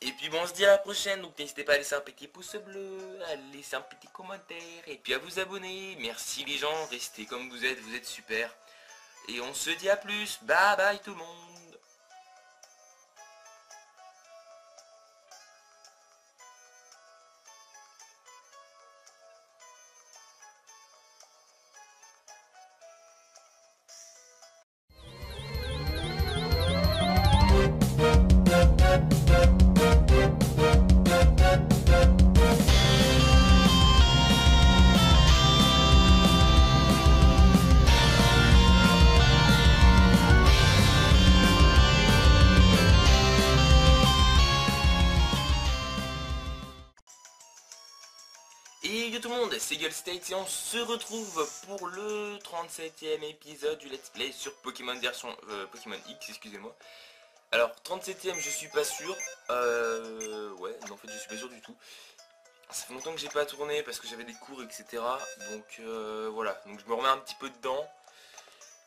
Et puis bon, on se dit à la prochaine, donc n'hésitez pas à laisser un petit pouce bleu, à laisser un petit commentaire, et puis à vous abonner. Merci les gens, restez comme vous êtes super. Et on se dit à plus, bye bye tout le monde. Et yo tout le monde, c'est Gullstate et on se retrouve pour le 37e épisode du Let's Play sur Pokémon version Pokémon X, excusez-moi. Alors 37e je suis pas sûr, ouais non, en fait je suis pas sûr du tout. Ça fait longtemps que j'ai pas tourné parce que j'avais des cours etc. Donc voilà, donc je me remets un petit peu dedans.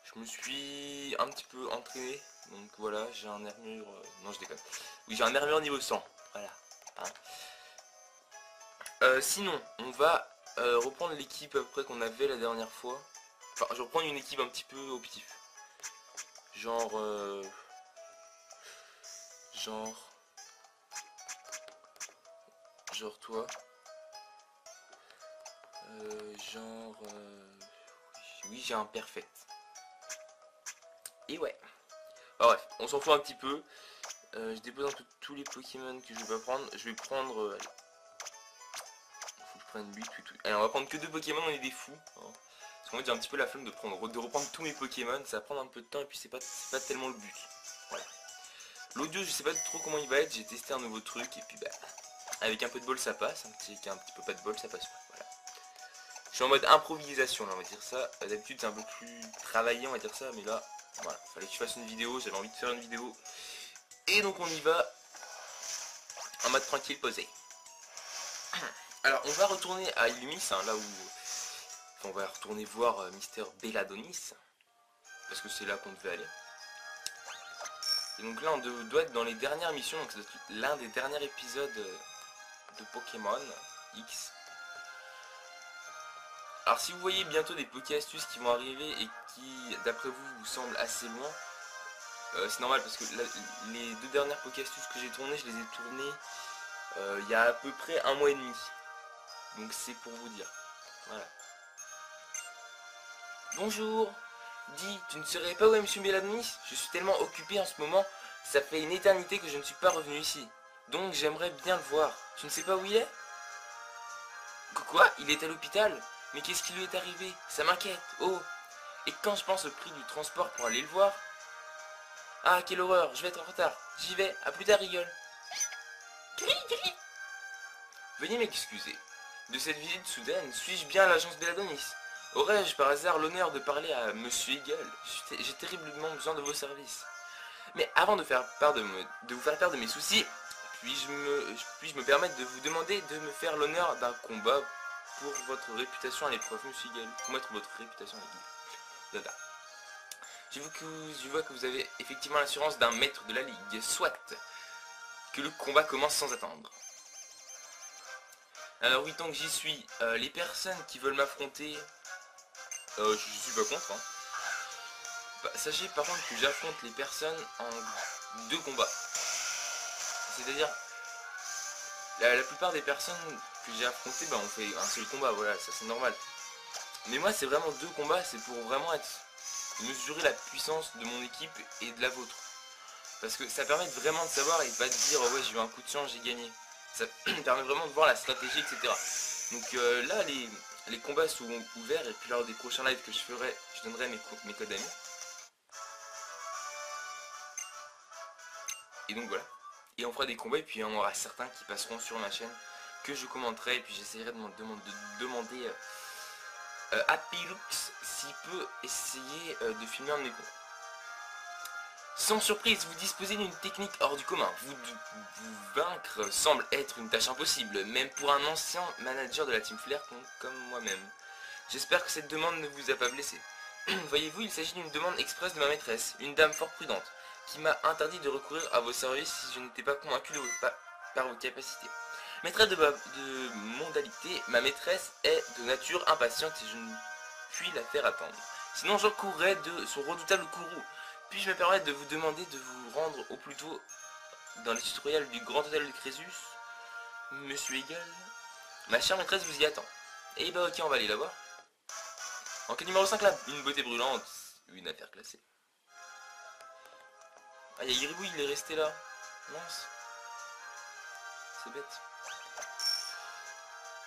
Je me suis un petit peu entraîné, donc voilà, j'ai un armure, non je déconne. Oui, j'ai un armure niveau 100, voilà. Hein. Sinon, on va reprendre l'équipe à peu près qu'on avait la dernière fois. Enfin, je reprends une équipe un petit peu au pif. Genre... Genre toi. Oui, j'ai un perfect. Et ouais. Ah, bref, on s'en fout un petit peu. je dépose un peu tous les Pokémon que je vais prendre. Je vais prendre... allez. Faut que je prenne 8, 8. Allez, on va prendre que 2 Pokémon, on est des fous. Hein. Parce qu'en fait j'ai un petit peu la flemme de reprendre tous mes Pokémon. Ça va prendre un peu de temps et puis c'est pas tellement le but. Voilà. L'audio, je sais pas trop comment il va être. J'ai testé un nouveau truc et puis bah... Avec un peu de bol ça passe. Avec un petit peu pas de bol ça passe pas. Voilà. Je suis en mode improvisation là, on va dire ça. D'habitude c'est un peu plus travaillé, on va dire ça. Mais là, voilà. Fallait que je fasse une vidéo. J'avais envie de faire une vidéo. Et donc on y va en mode tranquille posé. Alors on va retourner à Illumis, hein, là où on va retourner voir Mister Belladonis. Parce que c'est là qu'on devait aller. Et donc là on doit être dans les dernières missions. Donc c'est l'un des derniers épisodes de Pokémon X. Alors si vous voyez bientôt des Poké-astuces qui vont arriver et qui d'après vous semblent assez loin, c'est normal parce que les 2 dernières Poké-astuces que j'ai tournées, je les ai tournées il y a à peu près 1 mois et demi. Donc c'est pour vous dire. Voilà. Bonjour. Dis, tu ne serais pas où est Monsieur Belladonis? Je suis tellement occupé en ce moment, ça fait une éternité que je ne suis pas revenu ici. Donc j'aimerais bien le voir. Tu ne sais pas où il est? Quoi? Il est à l'hôpital? Mais qu'est-ce qui lui est arrivé? Ça m'inquiète. Oh. Et quand je pense au prix du transport pour aller le voir... Ah, quelle horreur, je vais être en retard. J'y vais, à plus tard, rigole. Veuillez m'excuser. De cette visite soudaine, suis-je bien à l'agence Belladonis? Aurais-je par hasard l'honneur de parler à Monsieur Eagle? J'ai terriblement besoin de vos services. Mais avant de vous faire part de mes soucis, puis-je me permettre de vous demander de me faire l'honneur d'un combat pour votre réputation à l'épreuve, Monsieur Eagle? Pour mettre votre réputation à l'épreuve. Dada. Je vois que vous avez effectivement l'assurance d'un maître de la ligue. Soit que le combat commence sans attendre. Alors oui, tant que j'y suis, les personnes qui veulent m'affronter, je suis pas contre. Hein. Bah, sachez par contre que j'affronte les personnes en 2 combats. C'est-à-dire, la plupart des personnes que j'ai affrontées, bah, on fait un seul combat, voilà, ça c'est normal. Mais moi c'est vraiment 2 combats, c'est pour vraiment mesurer la puissance de mon équipe et de la vôtre. Parce que ça permet vraiment de savoir et pas de dire ouais j'ai eu un coup de chance, j'ai gagné. Ça permet vraiment de voir la stratégie, etc. Donc là les combats sont ouverts et puis lors des prochains lives que je ferai, je donnerai mes codes amis. Et donc voilà. Et on fera des combats et puis on aura certains qui passeront sur ma chaîne que je commenterai et puis j'essaierai de demander à Pilux s'il peut essayer de filmer un de mes combats. Sans surprise, vous disposez d'une technique hors du commun. Vous vaincre semble être une tâche impossible, même pour un ancien manager de la Team Flair comme moi-même. J'espère que cette demande ne vous a pas blessé. Voyez-vous, il s'agit d'une demande express de ma maîtresse, une dame fort prudente, qui m'a interdit de recourir à vos services si je n'étais pas convaincu par vos capacités. Maîtresse de mondalité, ma maîtresse est de nature impatiente et je ne puis la faire attendre. Sinon j'encourrais de son redoutable courroux. Puis-je me permettre de vous demander de vous rendre au plus tôt dans le tutoriel du Grand Hôtel de Crésus, Monsieur Eagle? Ma chère maîtresse vous y attend. Et bah ok, on va aller la voir. Enquête numéro 5 là, une beauté brûlante, une affaire classée. Ah, il y a Iribou, il est resté là. Mince. C'est bête.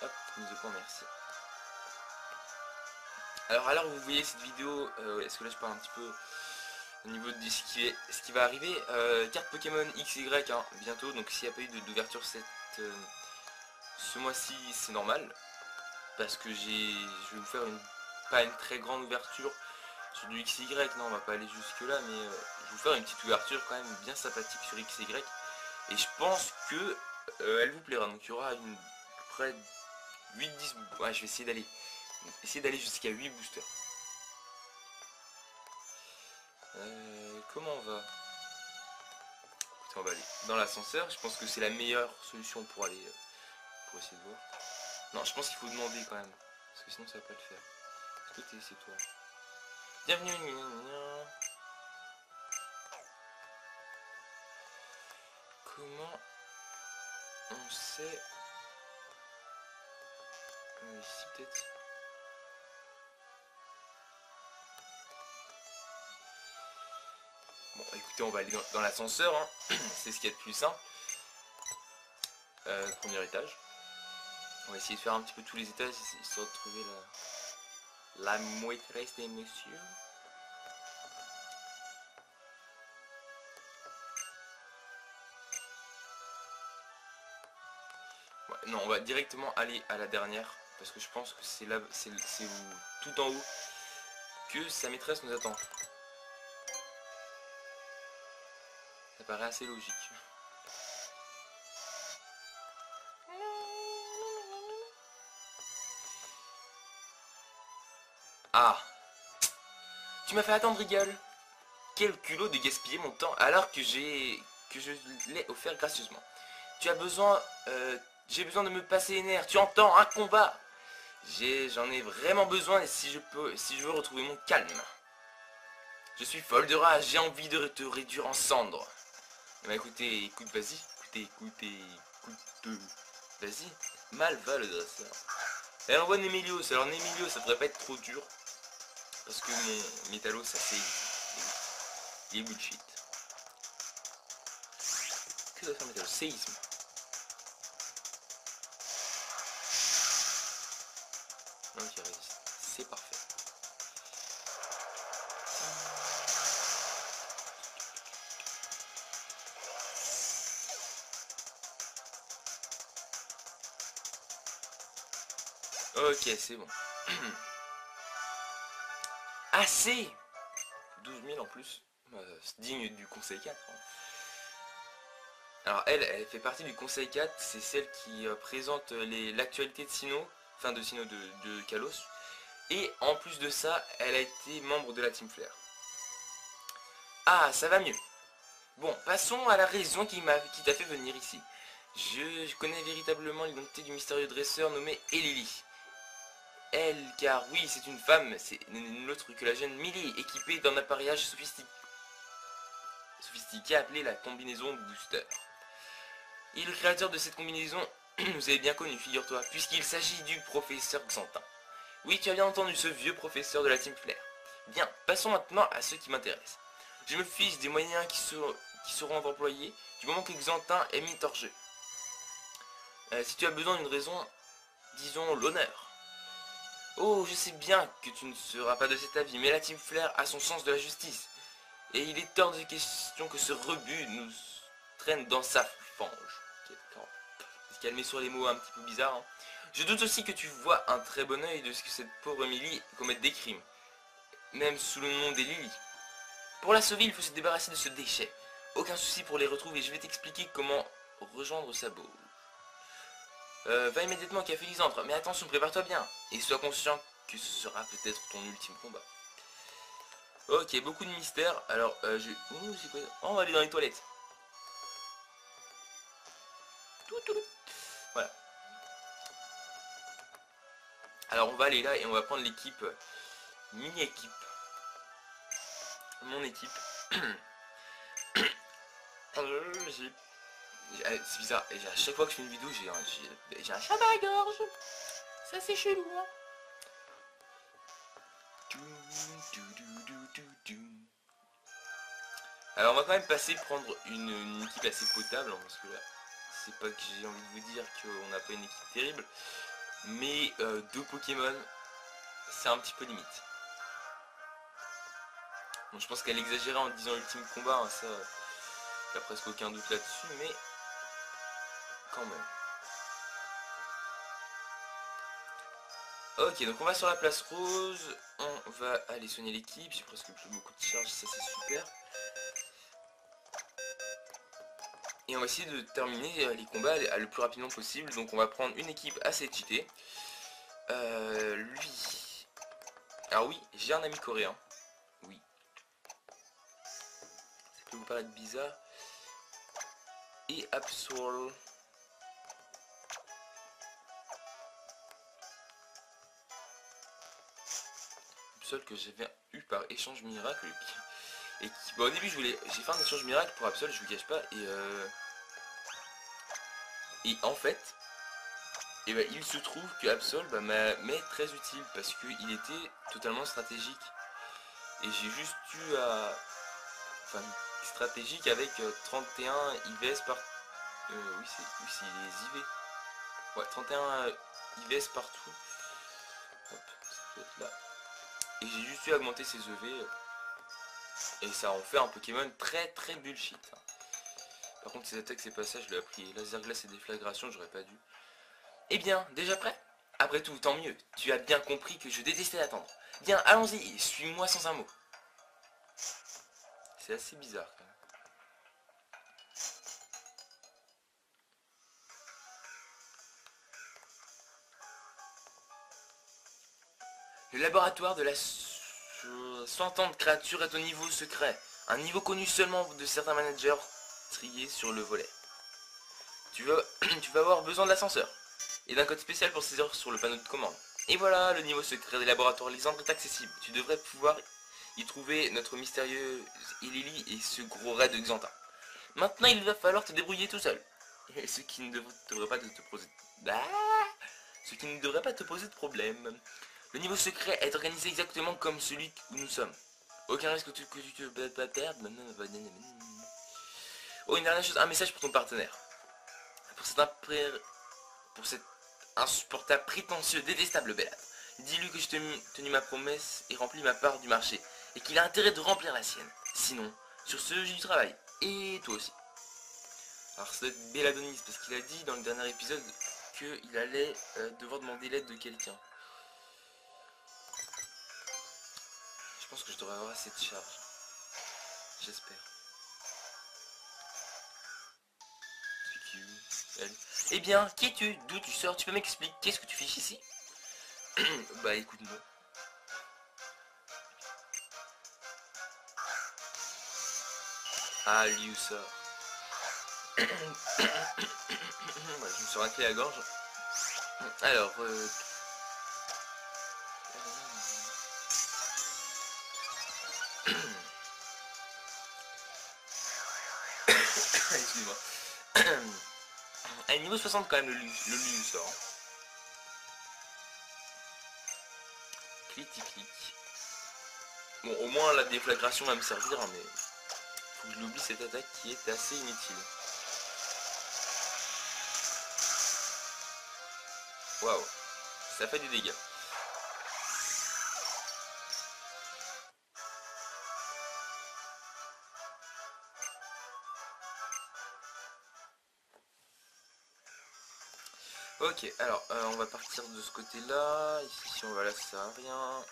Hop, mise au point, merci. Alors à l'heure où vous voyez cette vidéo, est-ce que là je parle un petit peu au niveau de ce qui va arriver, carte Pokémon XY hein, bientôt, donc s'il n'y a pas eu d'ouverture ce mois-ci, c'est normal. Parce que je vais vous faire pas une très grande ouverture sur du XY, non on va pas aller jusque là, mais je vais vous faire une petite ouverture quand même bien sympathique sur XY. Et je pense que elle vous plaira, donc il y aura près de 8-10, ouais je vais essayer d'aller jusqu'à 8 boosters. Comment on va? Écoutez, on va aller dans l'ascenseur. Je pense que c'est la meilleure solution pour aller pour essayer de voir. Non, je pense qu'il faut demander quand même. Parce que sinon ça va pas le faire. Est-ce que c'est toi? Bienvenue. Comment on sait... ici peut-être. Bon écoutez, écoutez, on va aller dans l'ascenseur, hein. C'est ce qu'il y a de plus simple. Premier étage. On va essayer de faire un petit peu tous les étages, histoire de trouver la maîtresse des messieurs. Ouais, non, on va directement aller à la dernière, parce que je pense que c'est là, c'est tout en haut que sa maîtresse nous attend. Ça paraît assez logique. Ah, tu m'as fait attendre, Rigole. Quel culot de gaspiller mon temps alors que je l'ai offert gracieusement. Tu as besoin, j'ai besoin de me passer les nerfs. Tu entends, un combat. J'en ai vraiment besoin si je veux retrouver mon calme. Je suis folle de rage, j'ai envie de te réduire en cendres. Bah écoutez, écoute, vas-y, écoute, vas-y, mal va le dresseur. Elle envoie Némélios, alors Némélios ça devrait pas être trop dur. Parce que mon métallo ça c'est il est bullshit. Que doit faire métallo? Séisme. Non, qui résiste. C'est parfait. Ok, c'est bon. Assez 12 000 en plus. Digne du conseil 4. Hein. Alors elle fait partie du conseil 4. C'est celle qui présente l'actualité de Sinnoh. Enfin de Sinnoh de Kalos. Et en plus de ça, elle a été membre de la Team Flare. Ah, ça va mieux. Bon, passons à la raison qui t'a fait venir ici. Je connais véritablement l'identité du mystérieux dresseur nommé Elili. Elle, car oui, c'est une femme, c'est nul autre que la jeune Millie, équipée d'un appareillage sophistiqué appelé la combinaison Booster. Et le créateur de cette combinaison nous avez bien connu, figure-toi, puisqu'il s'agit du professeur Xantin. Oui, tu as bien entendu, ce vieux professeur de la Team Flare. Bien, passons maintenant à ce qui m'intéresse. Je me fiche des moyens qui seront employés du moment que Xantin est mis hors jeu. Si tu as besoin d'une raison, disons l'honneur. Oh, je sais bien que tu ne seras pas de cet avis, mais la Team Flare a son sens de la justice. Et il est hors de question que ce rebut nous traîne dans sa fange. Okay, d'accord. Se calmer sur les mots un petit peu bizarres. Hein. Je doute aussi que tu vois un très bon oeil de ce que cette pauvre Emily commette des crimes. Même sous le nom des Lily. Pour la sauver, il faut se débarrasser de ce déchet. Aucun souci pour les retrouver, je vais t'expliquer comment rejoindre sa bauge. Va immédiatement au café Lysandre, mais attention, prépare-toi bien. Et sois conscient que ce sera peut-être ton ultime combat. Ok, beaucoup de mystères. Alors, c'est quoi? Oh, on va aller dans les toilettes. Voilà. Alors, on va aller là et on va prendre l'équipe. Mini-équipe. Mon équipe. C'est bizarre. Et à chaque fois que je fais une vidéo, j'ai un chat dans la gorge. Ça, c'est chelou, hein. Alors on va quand même passer prendre une équipe assez potable, hein, parce que là, c'est pas que j'ai envie de vous dire qu'on n'a pas une équipe terrible, mais deux Pokémon, c'est un petit peu limite. Bon, je pense qu'elle exagérait en disant ultime combat, hein, ça, il n'y a presque aucun doute là-dessus, mais quand même. Ok, donc on va sur la place rose, on va aller soigner l'équipe, j'ai presque plus beaucoup de charge, ça c'est super. Et on va essayer de terminer les combats le plus rapidement possible, donc on va prendre une équipe assez cheatée. Lui... Alors oui, j'ai un ami coréen, oui. Ça peut vous paraître bizarre. Et Absol... Absol que j'avais eu par échange miracle. Et qui, bon, au début j'ai fait un échange miracle pour Absol, je vous cache pas, et en fait, et bah, il se trouve que Absol m'est très utile parce qu'il était totalement stratégique. Et j'ai juste eu à... Enfin, stratégique avec 31 IVS par... oui, c'est les IV. Ouais, 31 IVS partout. Hop, ça peut être là. Et j'ai juste dû augmenter ses EV. Et ça en fait un Pokémon très très bullshit. Par contre, ses attaques, ses passages, je l'ai appris. Laser glace et déflagration, j'aurais pas dû. Eh bien, déjà prêt? Après tout, tant mieux. Tu as bien compris que je détestais attendre. Bien, allons-y, suis-moi sans un mot. C'est assez bizarre quand même. Le laboratoire de la centaine de créatures est au niveau secret. Un niveau connu seulement de certains managers triés sur le volet. Tu vas avoir besoin de l'ascenseur. Et d'un code spécial pour saisir sur le panneau de commande. Et voilà, le niveau secret des laboratoires Lysandre est accessible. Tu devrais pouvoir y trouver notre mystérieux Lily et ce gros raid de Xantin. Maintenant, il va falloir te débrouiller tout seul. Et ce qui ne devrait pas te poser... Ce qui ne devrait pas te poser de problème. Le niveau secret est organisé exactement comme celui où nous sommes. Aucun risque que tu te perdes. Oh, une dernière chose, un message pour ton partenaire. Pour cet insupportable, prétentieux, détestable belâtre. Dis-lui que je t'ai tenu ma promesse et rempli ma part du marché. Et qu'il a intérêt de remplir la sienne. Sinon, sur ce, j'ai du travail. Et toi aussi. Alors ça doit être Béladonis, parce qu'il a dit dans le dernier épisode qu'il allait devoir demander l'aide de quelqu'un. Je pense que je devrais avoir assez de charge. J'espère. C'est qui, elle? Eh bien, qui es-tu? D'où tu sors? Tu peux m'expliquer? Qu'est-ce que tu fais ici? Bah écoute, non. Ah, lui ou ça. Ouais, je me suis raclé la gorge. Alors, excuse-moi. Allez, niveau 60 quand même, le lui sort. Clic. Bon, au moins la déflagration va me servir, hein, mais faut que je l'oublie cette attaque qui est assez inutile. Waouh, ça fait des dégâts. Ok, alors on va partir de ce côté-là. Ici, on va là, ça sert à rien.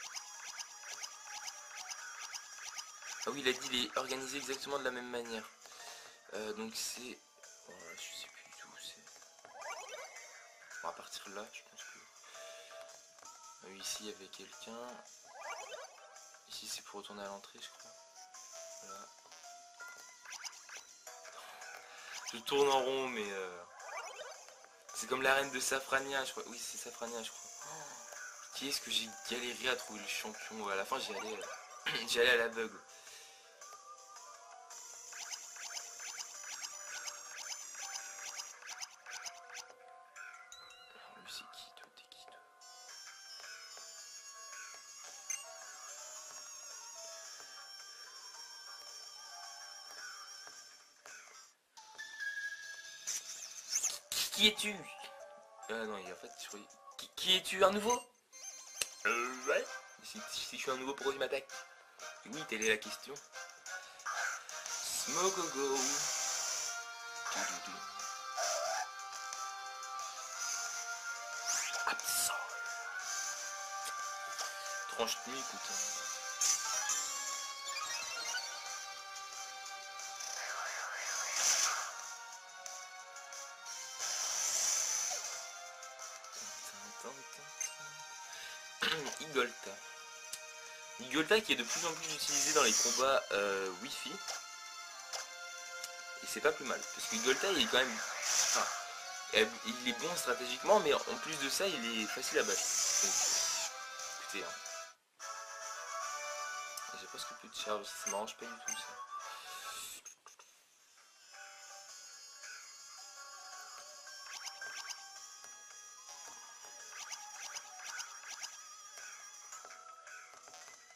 Ah oui, il a dit il est organisé exactement de la même manière. Donc c'est... Voilà, je sais plus du tout où c'est. On va partir là, je pense que... Ah oui, ici il y avait quelqu'un. Ici c'est pour retourner à l'entrée, je crois. Voilà. Je tourne en rond, mais... C'est comme l'arène de Safrania, je crois. Oui, c'est Safrania, je crois. Qui est-ce que j'ai galéré à trouver le champion? À la fin, j'y allais à l'aveugle. Lui, c'est qui, toi? T'es qui, toi? Qui es-tu? Non, en fait, je croyais... Qui es-tu, un nouveau? Ouais. Si je suis un nouveau, pourquoi il m'attaque? Oui, telle est la question. Smogogo. Absol. Tranche nuit, écoute. Igolta. Igolta qui est de plus en plus utilisé dans les combats Wi-Fi. Et c'est pas plus mal. Parce que Igolta il est quand même... Enfin, il est bon stratégiquement, mais en plus de ça, il est facile à battre. Donc, écoutez, hein. J'ai presque plus de charge, ça m'arrange pas du tout ça.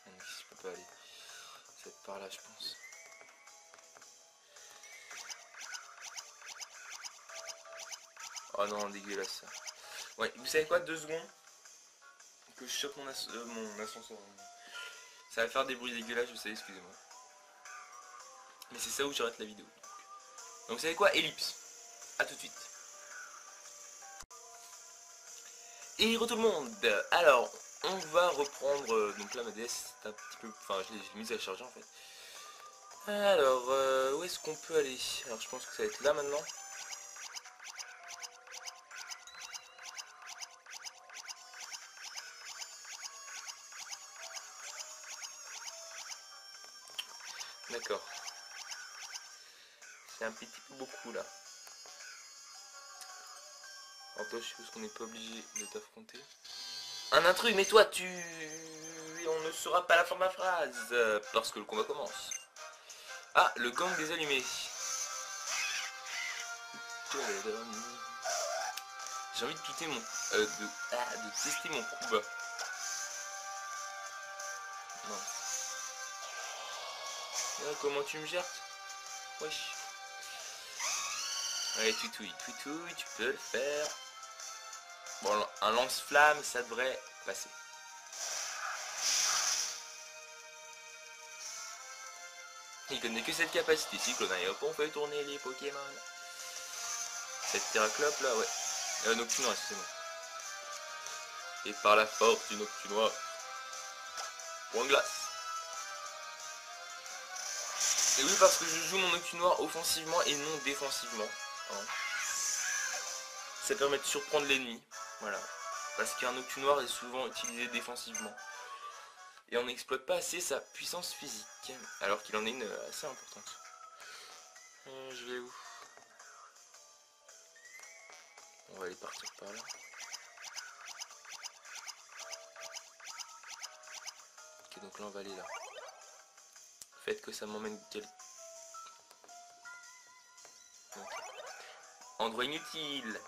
Ah non, je peux pas aller. Ça va être par là, je pense. Oh non, dégueulasse ça. Ouais, vous savez quoi, 2 secondes que je chope mon ascenseur. Ça va faire des bruits dégueulasses, je sais, excusez-moi. Mais c'est ça où j'arrête la vidéo. Donc vous savez quoi, ellipse. A tout de suite. Et re tout le monde. Alors, on va reprendre. Donc là ma DS c'est un petit peu. Enfin je l'ai mise à charger en fait. Alors, où est-ce qu'on peut aller? Alors je pense que ça va être là maintenant. D'accord. C'est un petit peu beaucoup là. Alors toi je suppose qu'on n'est pas obligé de t'affronter. Un intrus, mais toi tu... On ne saura pas la fin de ma phrase. Parce que le combat commence. Ah, le gang des allumés. J'ai envie de quitter mon... de tester mon coup bas. Non. Comment tu me gères? Wesh. Allez, Toutouille, Toutouille, tu peux le faire. Bon, un lance-flamme, ça devrait passer. Il connaît que cette capacité cyclone, et hop, on fait tourner les Pokémon. Cette Terraclope là, ouais. Noctunois, excusez-moi. Et par la force du Noctunois. Point glace. Et oui, parce que je joue mon Noctunoir offensivement et non défensivement. Hein. Ça permet de surprendre l'ennemi. Voilà. Parce qu'un Noctunoir est souvent utilisé défensivement. Et on n'exploite pas assez sa puissance physique. Alors qu'il en est une assez importante. Je vais où? On va aller partir par là. Ok, donc là on va aller là. Faites que ça m'emmène quel... Okay. Endroit inutile.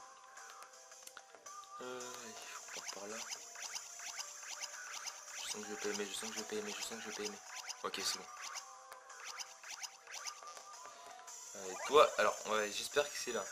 Je repars par là. Je sens que je vais pas aimer, je sens que je vais pas aimer, je sens que je vais pas aimer. Ok, c'est bon. Allez, toi, alors, ouais, j'espère que c'est là.